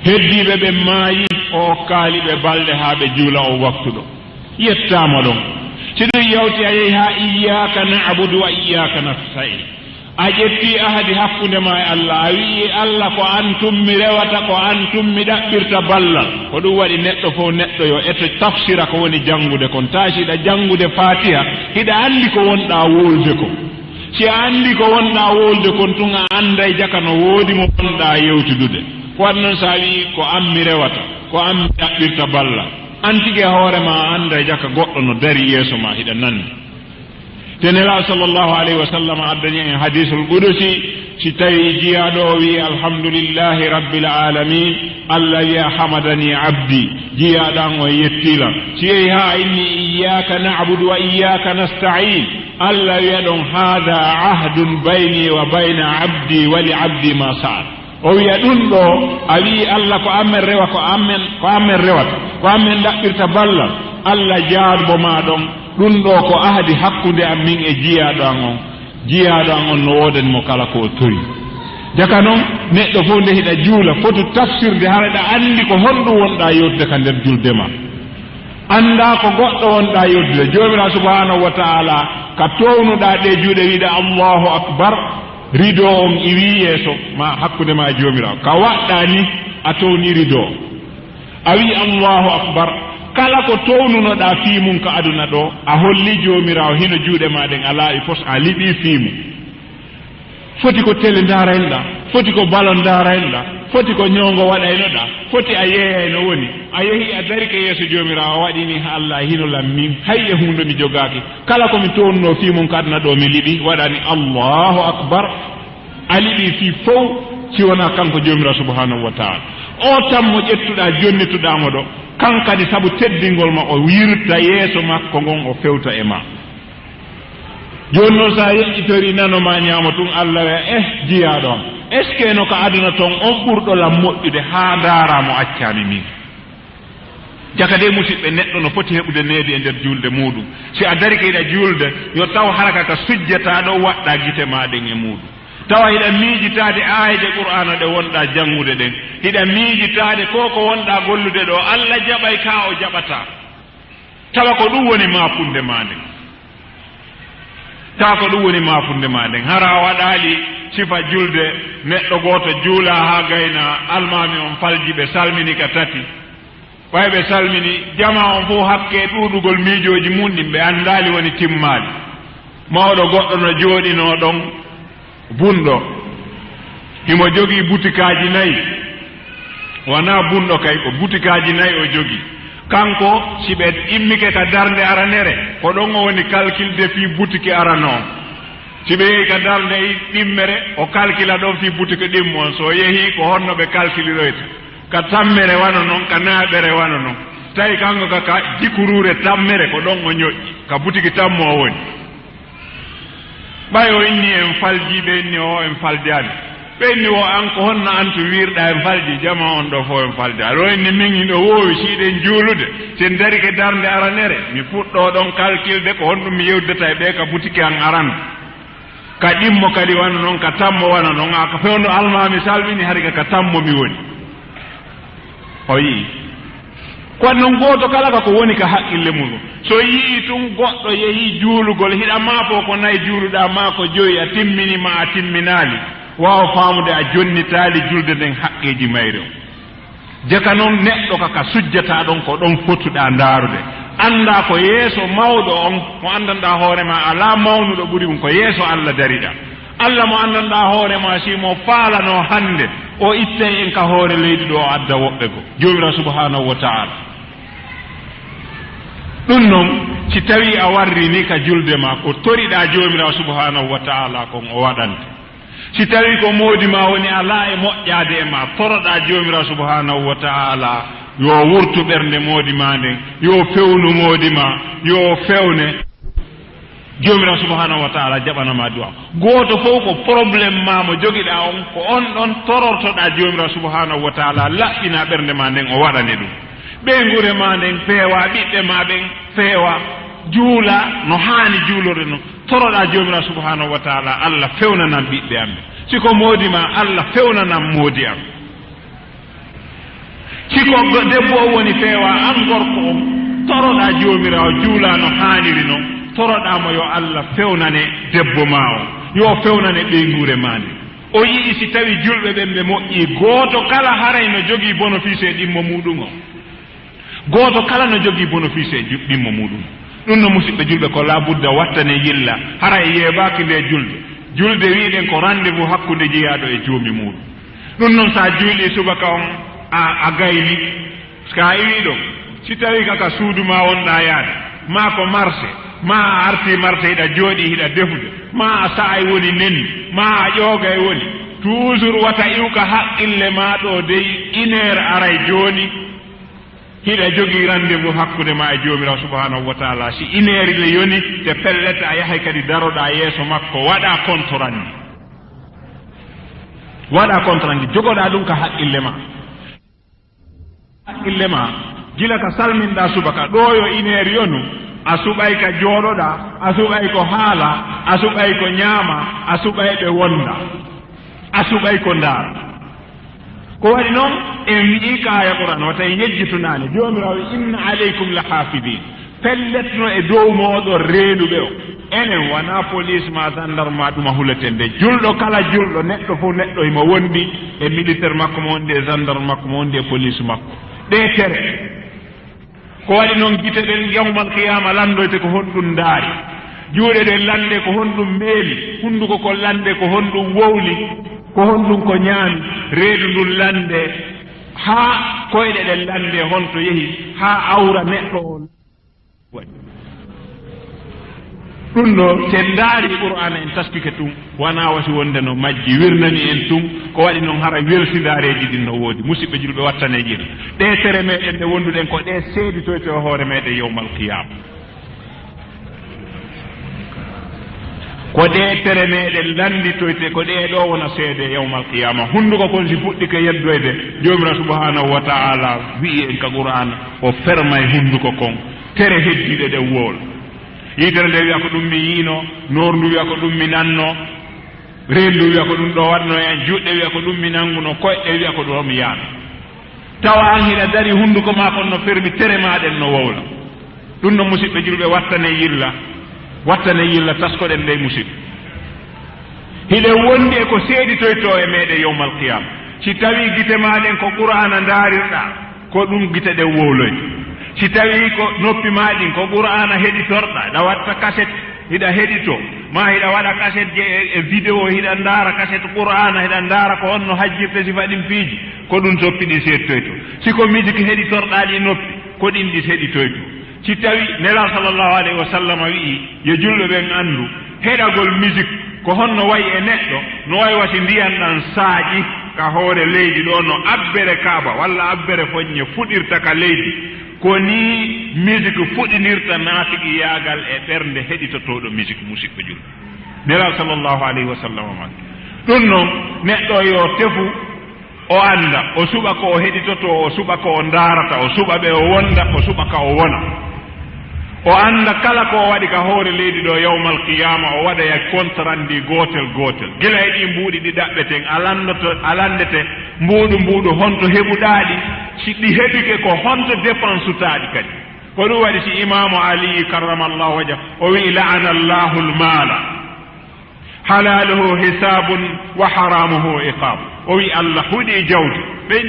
heddiɓe ɓe maayi o okkaaliɓe balɗe haa ɓe juula o waktuɗo yettama ɗon si ɗum yawti a yehi ha iyyaka na'budu wa iyyaka nasta'in a ƴetti ahadi hakkunde ma e Allah a wii Allah ko an tummi rewata ko an tummi ɗaɓɓirta ballal ko ɗum waɗi neɗɗo fof neɗɗo yo eto tafsira ko woni jangude kon taasiɗa jangude fatiha hiɗa andi ko wonɗa wolde ko si a andi ko wonɗa wolde kon tun a anday jaka no woodi mo wonɗa yewtidude ko waɗi noon sa wii ko ammi rewata ko ammi ɗaɓɓirta ballal antige hoorema anda jaka goɗɗo no dari yeeso ma hiɗa nandi te nelaɗo sallllahu alayhi wa sallam addani en hadisul qudusi si tawi jiyaɗo o wi alhamdulillahi rabbil alamin Allah wiya hamadani abdi jiyaɗan o yettilam si yehi ha inni iyyaka na'budu wa iyyaka nasta'in Allah wiya ɗon hada ahdun bayni wa bayna abdi wa li abdi ma sa'al o wiya ɗum ɗo a wi Allah ko amen rewa ko amen rewata ko amen ɗaɓɓirta ballal Allah jaarbo ma ɗon ɗum ɗo ko ahdi hakkunde am min e jiyaɗo an on no wodanimo kala ko tori jaka noon neɗɗo fof nde hiɗa juula foti tafsirde haraɗa andi ko honɗum wonɗa yodde ka nder julde ma anda ko goɗɗo wonɗa yoddude jomirawo subhanahu wa ta'ala ka townuɗa ɗe juuɗe wiɗa Allahu akbar rido on iwi yeeso ma hakkunde ma e jomirawo ka waɗɗa ni a towni rido a wi Allahu akbar kala ko townunoɗa fiimum ka aduna ɗo a holli jomirawo hino juuɗe ma ɗen a laaɓi pos a liɓi fiimu foti ko télé ndarenɗa foti ko ballon ndarenɗa foti ko ñowngo waɗaynoɗa foti a yeeyay no woni a yehi a darike yeeso jomirawo a waɗini ha Allah hino lammin hay e hunde mi jogaaki kala komi townuno fiimum ka aduna ɗo mi liɓi waɗani Allahu akbar a liɓi fii fof si wona kanko jomirawo subhanahu wa ta'ala o tan mo ƴettuɗa jonnituɗamo ɗo kankadi sabu teddingol ma o wirta yeeso makko ngon o fewta e ma joni noon sa yeƴƴitori nanoma ñaama tun Allah wiya jiyaɗo am est ce que no ko aduna toon on ɓurɗolam moƴƴude ha ndaaramo accami min jaka de musidɓe neɗɗo no foti heɓude needi e nder julde muɗum si a dari keɗa julde yo taw haraka ka sujjata ɗo waɗɗa gite maɗen e muɗum tawa hiɗa miijitade aayeje qur'ana ɗe wonɗa jangude ɗen hiɗa miijitade ko wonɗa gollude ɗo Allah jaɓay ka o jaɓata tawa ko ɗum woni mafunde ma nden tawa ko ɗum woni mafunde ma nden hara waɗali sifa julde neɗɗo goto juula ha gayna almami on falji ɓe salmini ka tati ɓay ɓe salmini jama on fof hakke ɗuɗugol miijoji mum ɗin ɓe andali woni timmali mawɗo goɗɗo no jooɗino ɗon bunɗo himo jogii butikaji 4 wona bunɗo kay ko butikaji 4 o jogii kanko si ɓe immike ka darnde aranere ko ɗon o woni calculde fi butiki aranoo si ɓe yehi ka darnde ɗimmere o calcula ɗon fi butiki ɗimmon so yehi ko honno ɓe calculiroyta ka tammere wano noon ka naaɓere wano noon tawi kanko ka jikurure tammere ko ɗon o ñoƴƴi ka butiki tammo o woni ɓay o inni en falji ɓe inni o en faljani ɓe inni o an ko honno antu wirɗa en falji jama on ɗo fof en faljani o inni min ino woowi siɗen juulude sen dari ke darnde aranere mi fuɗɗo ɗon calculde ko honɗum mi yewdata e ɓe ka butiki an aran ka ɗimmo kadi wano noon ka tammo wano noon a ka fewno almami salmini hari ka tammo mi woni o yii kono noon gooto kala ka ko woni ka haqqille mum so yii tun goɗɗo yehii juulugol hiɗa maafo ko 4 juuluɗa ma ko 5 a timminima a timminaali waawa faamude a jonnitaali julde nden haqqeeji mayre o jaka noon neɗɗo kaka sujjata ɗon ko ɗon fotuɗa ndaarude annda ko yeeso mawɗo on mo anndanɗaa hoore ma alaa mawnuɗo ɓuri ɗum ko yeeso Allah dariɗa Allah mo anndanɗaa hoore ma simo faalanoo hannde o ittay en ka hoore leydi ɗo o adda woɓɓe go joomiraa subhanahu wa taala ɗum noon si tawii a warri ni ka julde ma ko toriɗaa joomiraa subhanahu wa taala kon o waɗante si tawii ko moodi ma woni alaa e moƴƴaade e ma toroɗaa joomiraa subhanahu wa taala yo wurtu ɓernde moodi ma nden yo fewnu moodi ma yo fewne joomiraa subhanahu wa taala jaɓanama duwa gooto fof ko probléme ma mo jogiɗaa on ko on ɗon torortoɗaa joomiraa subhanahu wa taala laɓɓina ɓernde ma nden o waɗane ɗum ɓeygure ma nden feewa ɓiɓɓe ma ɓen feewa juula no haani juulorde no toroɗaa joomiraa subhanahu wa taala Allah fewnanam ɓiɓɓe am siko moodi ma Allah fewnanam moodi am siko debbo o woni feewa an gorko on toroɗaa joomiraa o juula no haaniri noon toroɗaamo yo Allah fewnane debbo ma o yo fewnane ɓeygure ma nde o yii si tawi julɓe ɓen ɓe moƴƴii gooto kala haray no jogii bénéfice e ɗimmo muɗum o gooto kala no jogii bénéfice e ɗimmo muɗum ɗum no musidɓe julɓe ko labudda wattane yilla hara e yeebaaki nde julde wiiɗen ko rendez-vous hakkunde jeyaaɗo e joomi muɗum ɗum noon so a juulii subaka on a gayni ka a iwii ɗon si tawii kaka suudu ma wonɗaa yaade ma ko marché ma a artii marché hiɗa jooɗii hiɗa defude ma a sa'ay woni nenni ma a ƴoogay woni toujours wata iwka haqqille ma ɗo dey 1 heure aray jooni hiɗa jogii rendez-vous hakkude ma e joomiraa subhanahu wa taala si 1 heure le yoni te pellete a yahay kadi daroɗaa yeeso makko waɗa contrandi jogoɗaa ɗum ka haqqille ma gila ka salminɗaa subaka ɗo yo 1 heure yonu a suɓay ka jooɗoɗaa a suɓay ko haala a suɓay ko ñaama a suɓay ɓe wonda a suɓay ko ndaara ko waɗi noon en wi'i ka aya qur'an o tawi yejjitunaani joomiraawo inna aleykum la hafidin pelletno e dow mooɗon reenuɓe o enen wona police ma gendarme ɗum a huleten nde julɗo kala julɗo neɗɗo fof neɗɗo himo wondi e militaire makko mo wondi e gendarme makko mo wondi e police makko ɗe tere ko waɗi noon gite ɗen yawmal qiyama landoyte ko honɗum ndaari juuɗe ɗen lande ko honɗum meeli hunnduko ko lande ko honɗum wowli ko honɗum ko ñaami reedu ndun lande haa koyɗe ɗen lande honto yehi haa awra neɗɗo on waɗi ɗum ɗo sen ndaari qur'ana en taskike ɗum wona wasi wonde no majji wirnani en ɗum ko waɗi noon hara welsindareji ɗin no woodi musidɓe julɓe wattane jira ɗe tere meɗen nde wonduɗen ko ɗe seeditoyto e hoore meɗen yawmal qiyama ko ɗe tere meɗen landitoyte ko ɗe ɗo wona seede yawmal qiyama hunnduko kon si fuɗɗike yeddoyde jomira subhanahu wa taala wi'i en ka qur'ana o fermay hunnduko kon tere heddiɗe ɗe wool yitere nde wiya ko ɗum mi yiino norndu wiya ko ɗum mi nanno rendu wiya ko ɗum ɗo waɗno en juɗɗe wiya ko ɗum mi nanguno koyɗe wiya ko ɗo mi yaano tawa an hiɗa dari hunnduko ma kon no fermi tere maɗen no wowla ɗum no musidɓe julɓe wattane yilla taskoɗen nde musidɓe hiɗe wondi e ko seeditoyto e meɗen yawmal qiyama si tawi gite maɗen ko qur'ana daarirɗa ko ɗum gite ɗen wowloyde si tawi ko noppi maɗin ko qur'ana heɗitorɗa ɗa watta cassette hiɗa heɗito ma hiɗa waɗa cassette je e vidéo hiɗa ndaara cassette qur'ana hiɗa ndaara ko honno hajjirte si faɗin piiji ko ɗum toppiɗi seettoyto siko musique heɗitorɗaɗi noppi ko ɗin ɗi heɗitoyto si tawi nela sallllahu alayhi wa sallam wi'i yo julɓe ɓen anndu heɗagol musique ko honno wayi e neɗɗo no wayi wati ndiyan ɗan saaƴi ka hoore leydi ɗo no abbere kaaba walla abbere foññe fuɗirta ka leydi ko ni musique fuɗinirta naatigi yaagal e ɓernde heɗitotoɗo musique musidɓe julɓe nelal sallllahu alayhi wa sallam man ɗum noon neɗɗo yo tefu o annda o suɓa ko o heɗitoto o suɓa ko o ndaarata o suɓa ɓe o wonda o suɓa ka o wona o annda kala ko o waɗi ka hoore leydi ɗo yawmal qiyama o waɗa ya contrandi gotel gotel gila e ɗi mbuuɗi ɗi ɗaɓɓeten alandete mbuuɗu honto heɓuɗaaɗi si ɗi heɓike ko honto dépense utaɗi kadi ko ɗum waɗi si imamu ali karramallahu wajha o wi la'ana allahu lmala halaluhu hisabun wa haramuhu iqab o wi allah huuɗi jawdi ɓen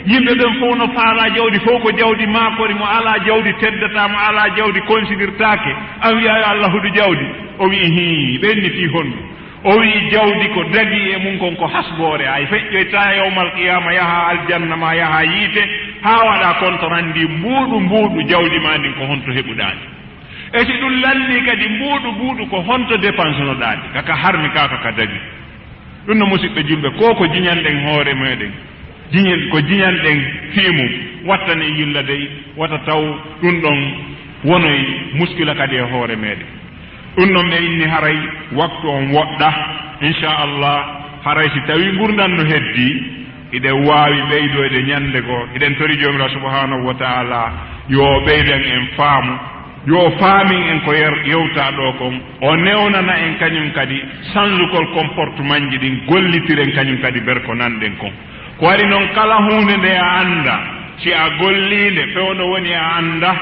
yimɓe ɓen fof no faala jawdi fof ko jawdi makori mo ala jawdi teddata mo ala jawdi considirtake an wiya yo allah huɗu jawdi o wi hi ɓenniti honɗu o wi jawdi ko dagi e mum kon ko hasbore ay feƴƴoyta yawmal qiyama yaha aljanna ma yaha yiite ha waɗa kontorandi mbuuɗu jawdi ma ndin ko honto heɓuɗani e si ɗum lanni kadi mbuuɗu ko honto dépense no ɗaɗi kaka harmi kaka ka dagi ɗum no musidɓe julɓe ko jiñanɗen hoore meɗen ko jiñanɗen fiimu wattane yilla dey wata taw ɗum ɗon wonoy muskila kadi e hoore meɗen ɗum noon ɓe inni haray waktu on woɗɗa inchallah haray si tawi gurdan no heddi iɗen waawi ɓeydoyde ñande goo iɗen tori jomiraw subhanahu wa taala yo ɓeyden en faamu yo faamin en ko yewta ɗo kon o newnana en kañum kadi changekol comportement ji ɗin gollitiren kañum kadi ber ko nanɗen kon ko waɗi noon kala hunde nde a annda si a gollinde fewno woni a annda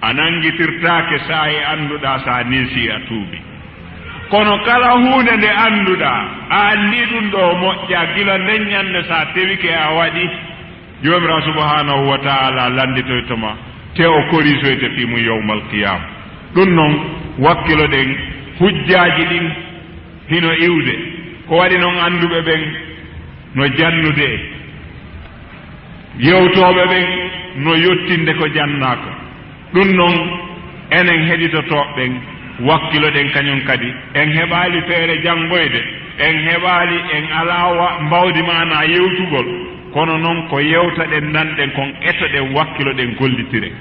a nangitirtake sa e annduɗa sa nilsi a tuubi kono kala hunde nde annduɗa a anndi ɗum ɗo moƴƴa gila nden ñande sa tewike a waɗi jomiraw subhanahu wa taala landitoytoma te o korisoyte fimu yawmal qiyama ɗum noon wakkilo ɗen hujjaji ɗin hino iwde ko waɗi noon annduɓe ɓen no jannude yewtoɓe ɓen no yettinde ko jannako ɗum noon enen heɗitotoɓen wakkilo ɗen kañum kadi en heɓali feere janngoyde en heɓali en alawa mbawdi mana yewtugol kono noon ko yewtaɗen nanɗen kon etoɗen wakkilo ɗen gollitire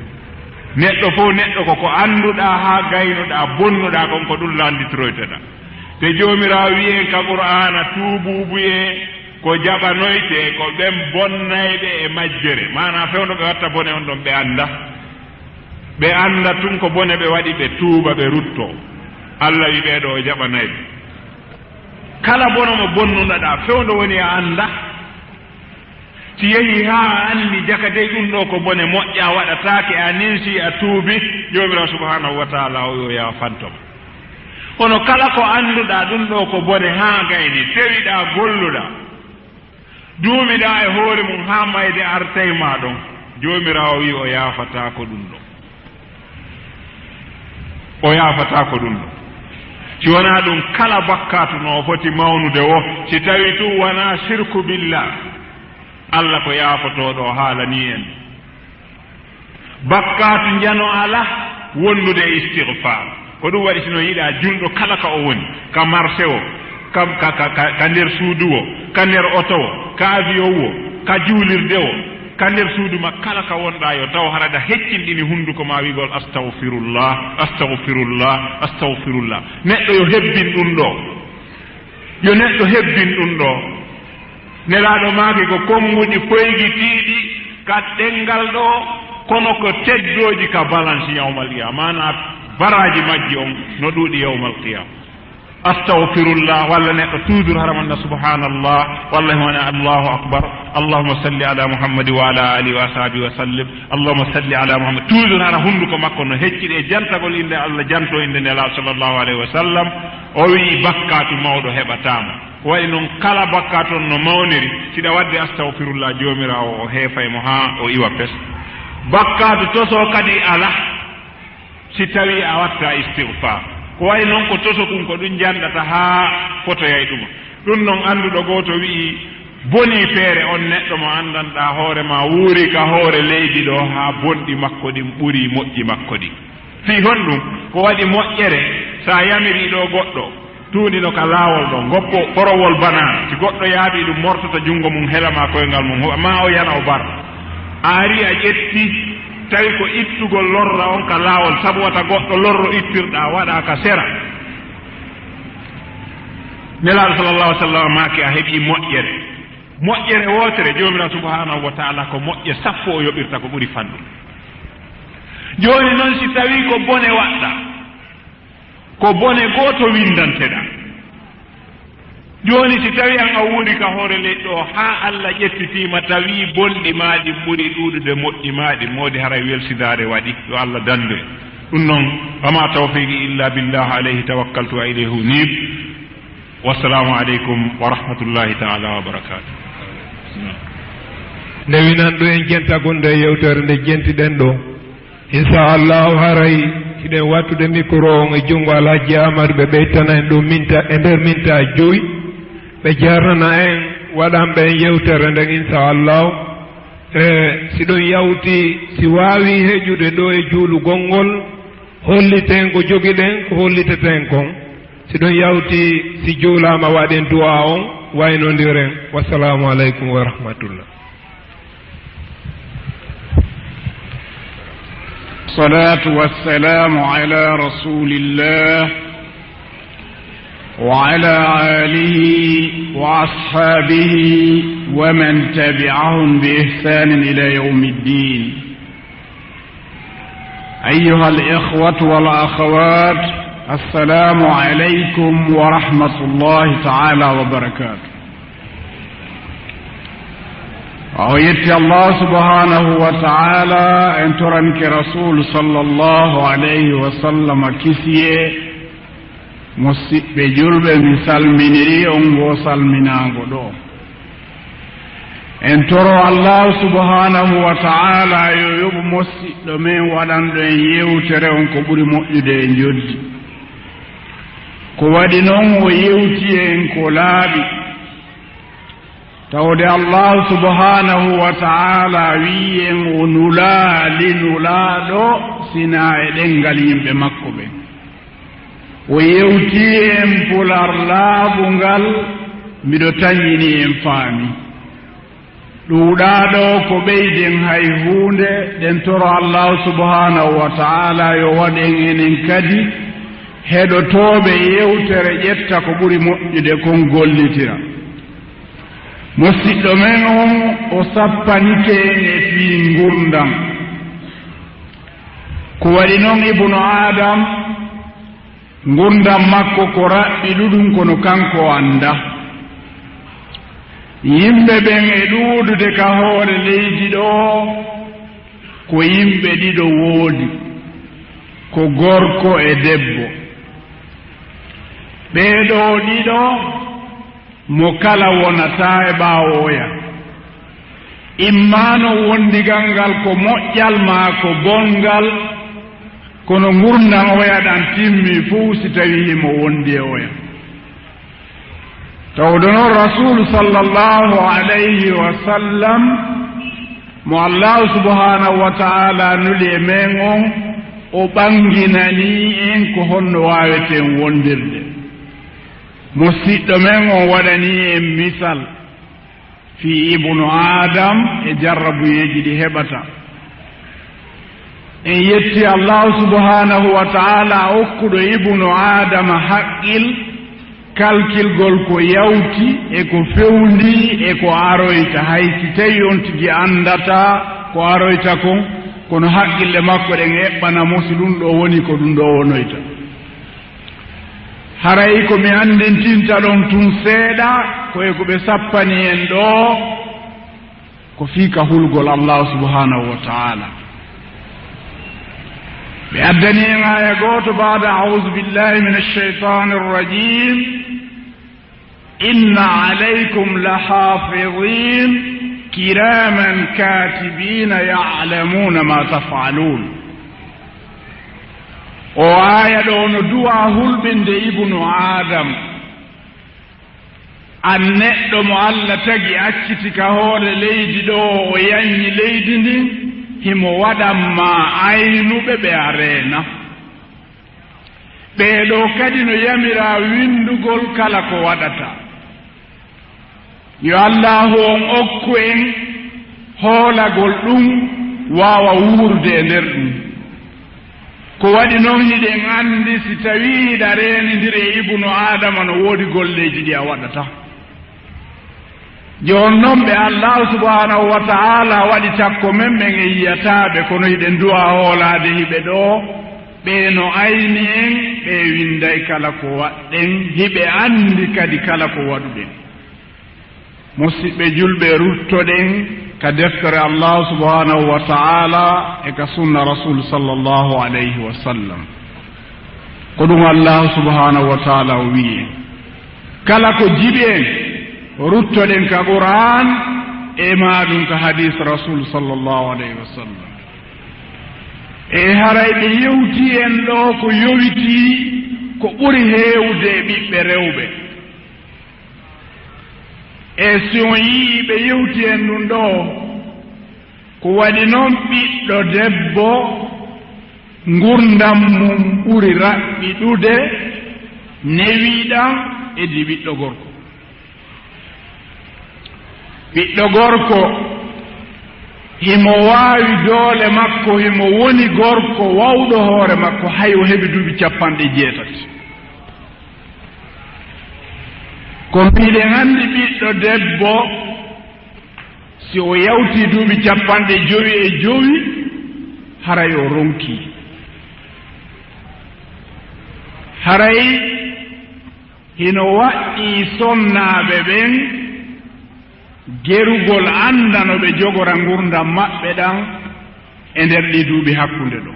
neɗɗo fof neɗɗo koko annduɗa ha gaynuɗa bonnuɗa kon ko ɗum landitiroyteɗa te jomirawo wiyen ka qur'ana tuububuye ko jaɓanoyte ko ɓen bonnayɓe e majjere mana fewno ɓe watta bone on ɗon ɓe anda tun ko bone ɓe waɗi ɓe tuuba ɓe rutto allah wi ɓeɗo o jaɓanayɓe kala bono mo bonnuɗaɗa fewno woni a anda si yehi ha a anndi jakadey ɗum ɗo ko bone moƴƴa waɗatake a ninsi a tuubi jomiraw subhanahu wa taala o yo yafantoma kono kala ko annduɗa ɗum ɗo ko bone ha gayni tewiɗa golluɗa duumiɗa e hoore mum ha mayde artey ma ɗon jomirawo wi o yafata ko ɗum ɗo o yafata ko ɗum ɗo si wona ɗum kala bakkatu no foti mawnude o si tawi tu wona sirku billah allah ko yafotoɗo haalani en bakkatu jano ala wonnude istighfar ko ɗum waɗi sino yiɗa julɗo kala ka o woni ka marché o ka nder suudu o ka nder oto o ka avion o ka juulirde o ka nder suudu ma kala ka wonɗa yo taw harada heccinɗini hunduko ma wigol astahfirullah neɗɗo yo hebbin ɗum ɗo yo neɗɗo hebbin ɗum ɗo nelaɗo maake ko konguɗi poygitiɗi ka ɗengal ɗo kono ko teddoji ka balance yawmal qiyama mana baraji majji on no ɗuuɗi yawmal qiyama astahfirullah walla neɗɗo toujours haramanna subhanallah wallahi wona allahu akbar allahuma salli ala muhammadi wa ala alihi wa ashabihi wa sallim allahuma salli ala muhammad toujours hara hunduko makko no hecciɗi e jantagol inde allah janto inde nela sallllahu alayhi wa sallam o wi bakkatu mawɗo heɓatama ko waɗi noon kala bakkatu on no mawniri siɗa wadde astahfirullah jomirawo o heefaymo ha o iwa pes bakkatu toso kadi ala si tawi a watta istighfar ko way noon ko tosokum ko ɗum jandata ha fotoyay ɗuma ɗum noon annduɗo goto wi'i boni feere on neɗɗo mo andanɗa hoore ma wuuri ka hoore leydi ɗo ha bonɗi makko ɗin ɓuri moƴƴi makko ɗin fi hon ɗum ko waɗi moƴƴere sa yamiri ɗo goɗɗo tuundino ka laawol ɗo goppo korowol banana si goɗɗo yaaɓi ɗum mortata junngo mum helama koyngal mum ma o yana o bar a ari a ƴetti tawi ko ittugol lorra on ka laawol sabu wata goɗɗo lorro ittirɗa waɗa ka sera nelaɗo sallallah alih sallam maake a heeɓi moƴƴere wootere jomiraɗo subhanahu wa taala ko moƴƴe sappo o yoɓirta ko ɓuri fanɗu joni noon si tawi ko bone waɗɗa ko bone gooto windanteɗa joni si tawi an a wuuri ka hoore leɗɗo ha Allah ƴettitima tawi bonɗi maɗi ɓuri ɗuɗude moƴƴi maɗi modi haray welsidare waɗi yo Allah dande ɗum noon wama tawfiqi illa billah alayhi tawakkaltu wa ilayhi unib wassalamu aleykum wa rahmatullahi taala wa barakatuh nde winan ɗo en jentagol nde yewtere nde jentiɗen ɗo inchallahu haray hiɗen wattude micro on e junngo alhaji amadou ɓe ɓeytana en ɗum minta e nder minta 5 ɓe jarnana en waɗanɓe en yewtere nden inchallahu siɗon yawti si wawi heƴude ɗo e juulugol ngol holliten ko jogiɗen ko holliteten kon siɗon yawti si juulama waɗen du'a on waynodiren wassalamu aleykum wa rahmatullah الصلاة والسلام على رسول الله وعلى آله وأصحابه ومن تبعهم بإحسان إلى يوم الدين أيها الإخوة والأخوات السلام عليكم ورحمة الله تعالى وبركاته ويتي الله سبحانه وتعالى ان ترنك رسول صلى الله عليه وسلم كسيه مسيب جلب مثال منري انغو سلمنانغو دو ان ترى الله سبحانه وتعالى يوب مسيب من ودان دون يوتره انكو بوري مؤيده جودي ko waɗi noon o yewti en ko laaɓi tawde Allah subhanahu wa ta'ala wiyen o nulaali nulaaɗo sina e ɗengal yimɓe makko ɓen o yewti en pular laaɓungal mbiɗo tañini en faami ɗuuɗaaɗo ko ɓeyden hay huunde ɗen toro Allah subhanahu wa ta'ala yo waɗen enen kadi heɗotooɓe yewtere ƴetta ko ɓuri moƴƴude kon gollitira musidɗo men on o sappanike e fii ngurdam ko waɗi noon ibnu adam ngurdam makko ko raɓɓi ɗuɗum kono kanko anda yimɓe ɓen e ɗuuɗude ka hoore leydi ɗo ko yimɓe ɗiɗo woodi ko gorko e debbo ɓeeɗo ɗiɗo mo kala wonata e ɓaawoya immano wondigal ngal ko moƴƴal ma ko gongal kono ngurdan oya ɗan timmi fuu si tawi himo wondi e oya tawde noon rasulu sallllahu alayhi wa sallam mo allahu subhanahu wa taala nuli e men on o ɓanginani en ko honno waweten wondirde musidɗo men o waɗani en misal fi ibnu adam e jarrabuyeji ɗi heɓata en yetti allahu subhanahu wa taala hokkuɗo ibnu adama haqqil kalkilgol ko yawti e ko fewndi e ko aroyta hay si tawi on tigi andata ko aroyta kon kono haqqille makko ɗen eɓɓanamo si ɗum ɗo woni ko ɗum ɗo wonoyta haray ko mi andintinta ɗon tun seeɗa koye ko ɓe sappani en ɗo ko fiika hulgol allahu subhanahu wa taala ɓe addani en aya gooto baada audu billahi min alcheytani arrajim inna alaykum la hafidin kiraman katibina yalamuna ma tafalun o aya ɗo no duwa hulɓinde ibnu adam an neɗɗo mo allah tagi acciti ka hoore leydi ɗo o yanyi leydi ndin himo waɗanma aynuɓe ɓe a reena ɓeeɗo kadi no yamira windugol kala ko waɗata yo allahu on okku en hoolagol ɗum waawa wuurde e nder ɗum ko waɗi noon hiɗen anndi si tawi hiɗa reenindiri e ibnu adama no woodi golleeji ɗi a waɗata jooni noon ɓe allahu subhanahu wa ta'ala waɗi takko men ɓen e yiyataaɓe kono hiɗen duwa hoolaade hiɓe ɗo ɓe no ayni en ɓe winday kala ko waɗɗen hiɓe anndi kadi kala ko waɗuɗen musidɓe julɓe ruttoɗen ka deftere allahu subhanahu wa ta'ala e ka sunna rasul sallallahu alayhi wa sallam ko ɗum allahu subhanahu wa ta'ala o wi'i kala ko jiɓi en ruttoɗen ka qur'an e maɗum ka hadis rasul sallallahu alayhi wa sallam e haray ɓe yewti en ɗo ko yowiti ko ɓuri heewde e ɓiɓɓe rewɓe e si on yii ɓe yewti en ɗum ɗo ko waɗi noon ɓiɗɗo debbo ngurdam mum ɓuri raɓɓiɗude newiɗam edi ɓiɗɗo gorko ɓiɗɗo gorko himo waawi doole makko himo woni gorko wawɗo hoore makko hay o heɓi duuɓi 60 ko mbiɗen anndi ɓiɗɗo debbo si o yawti duuɓi 55 haray o ronki haray hino waɗɗi sonnaaɓe ɓen gerugol annda no ɓe jogora ngurdam maɓɓe ɗan e nder ɗi duuɓi hakkunde ɗo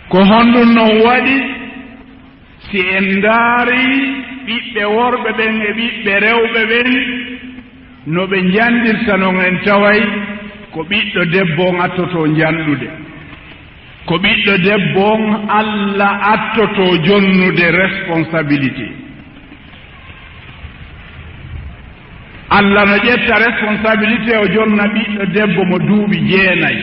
ko honɗum non waɗi si en ndaari ɓiɓɓe worɓe ɓen e ɓiɓɓe rewɓe ɓen no ɓe njandirta non en taway ko ɓiɗɗo debbo on attoto njanɗude ko ɓiɗɗo debbo on allah attoto jonnude responsabilité allah no ƴetta responsabilité o jonna ɓiɗɗo debbo mo duuɓi 9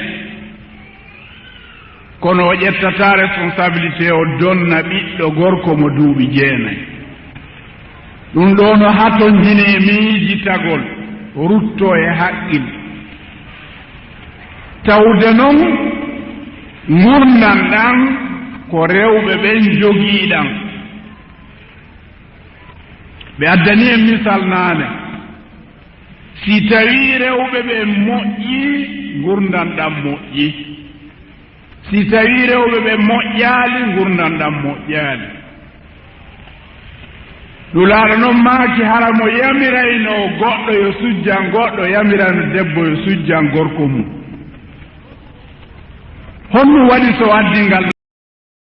kono o ƴettata responsabilité o donna ɓiɗɗo gorko mo duuɓi 9 ɗum ɗo no hatondine miijitagol rutto e haqqil tawde noon ngurnan ɗan ko rewɓe ɓen jogiiɗan ɓe addani en misal naane si tawi rewɓe ɓe moƴƴi ngurdan ɗan moƴƴi si tawi rewɓe ɓe moƴƴaali ngurdan ɗan moƴƴaali ɗulaaɗo noon maaki hara mo yamirayno goɗɗo yo sujjan goɗɗo yamirayno debbo yo sujjan gorko mum honɗum waɗi so waddingal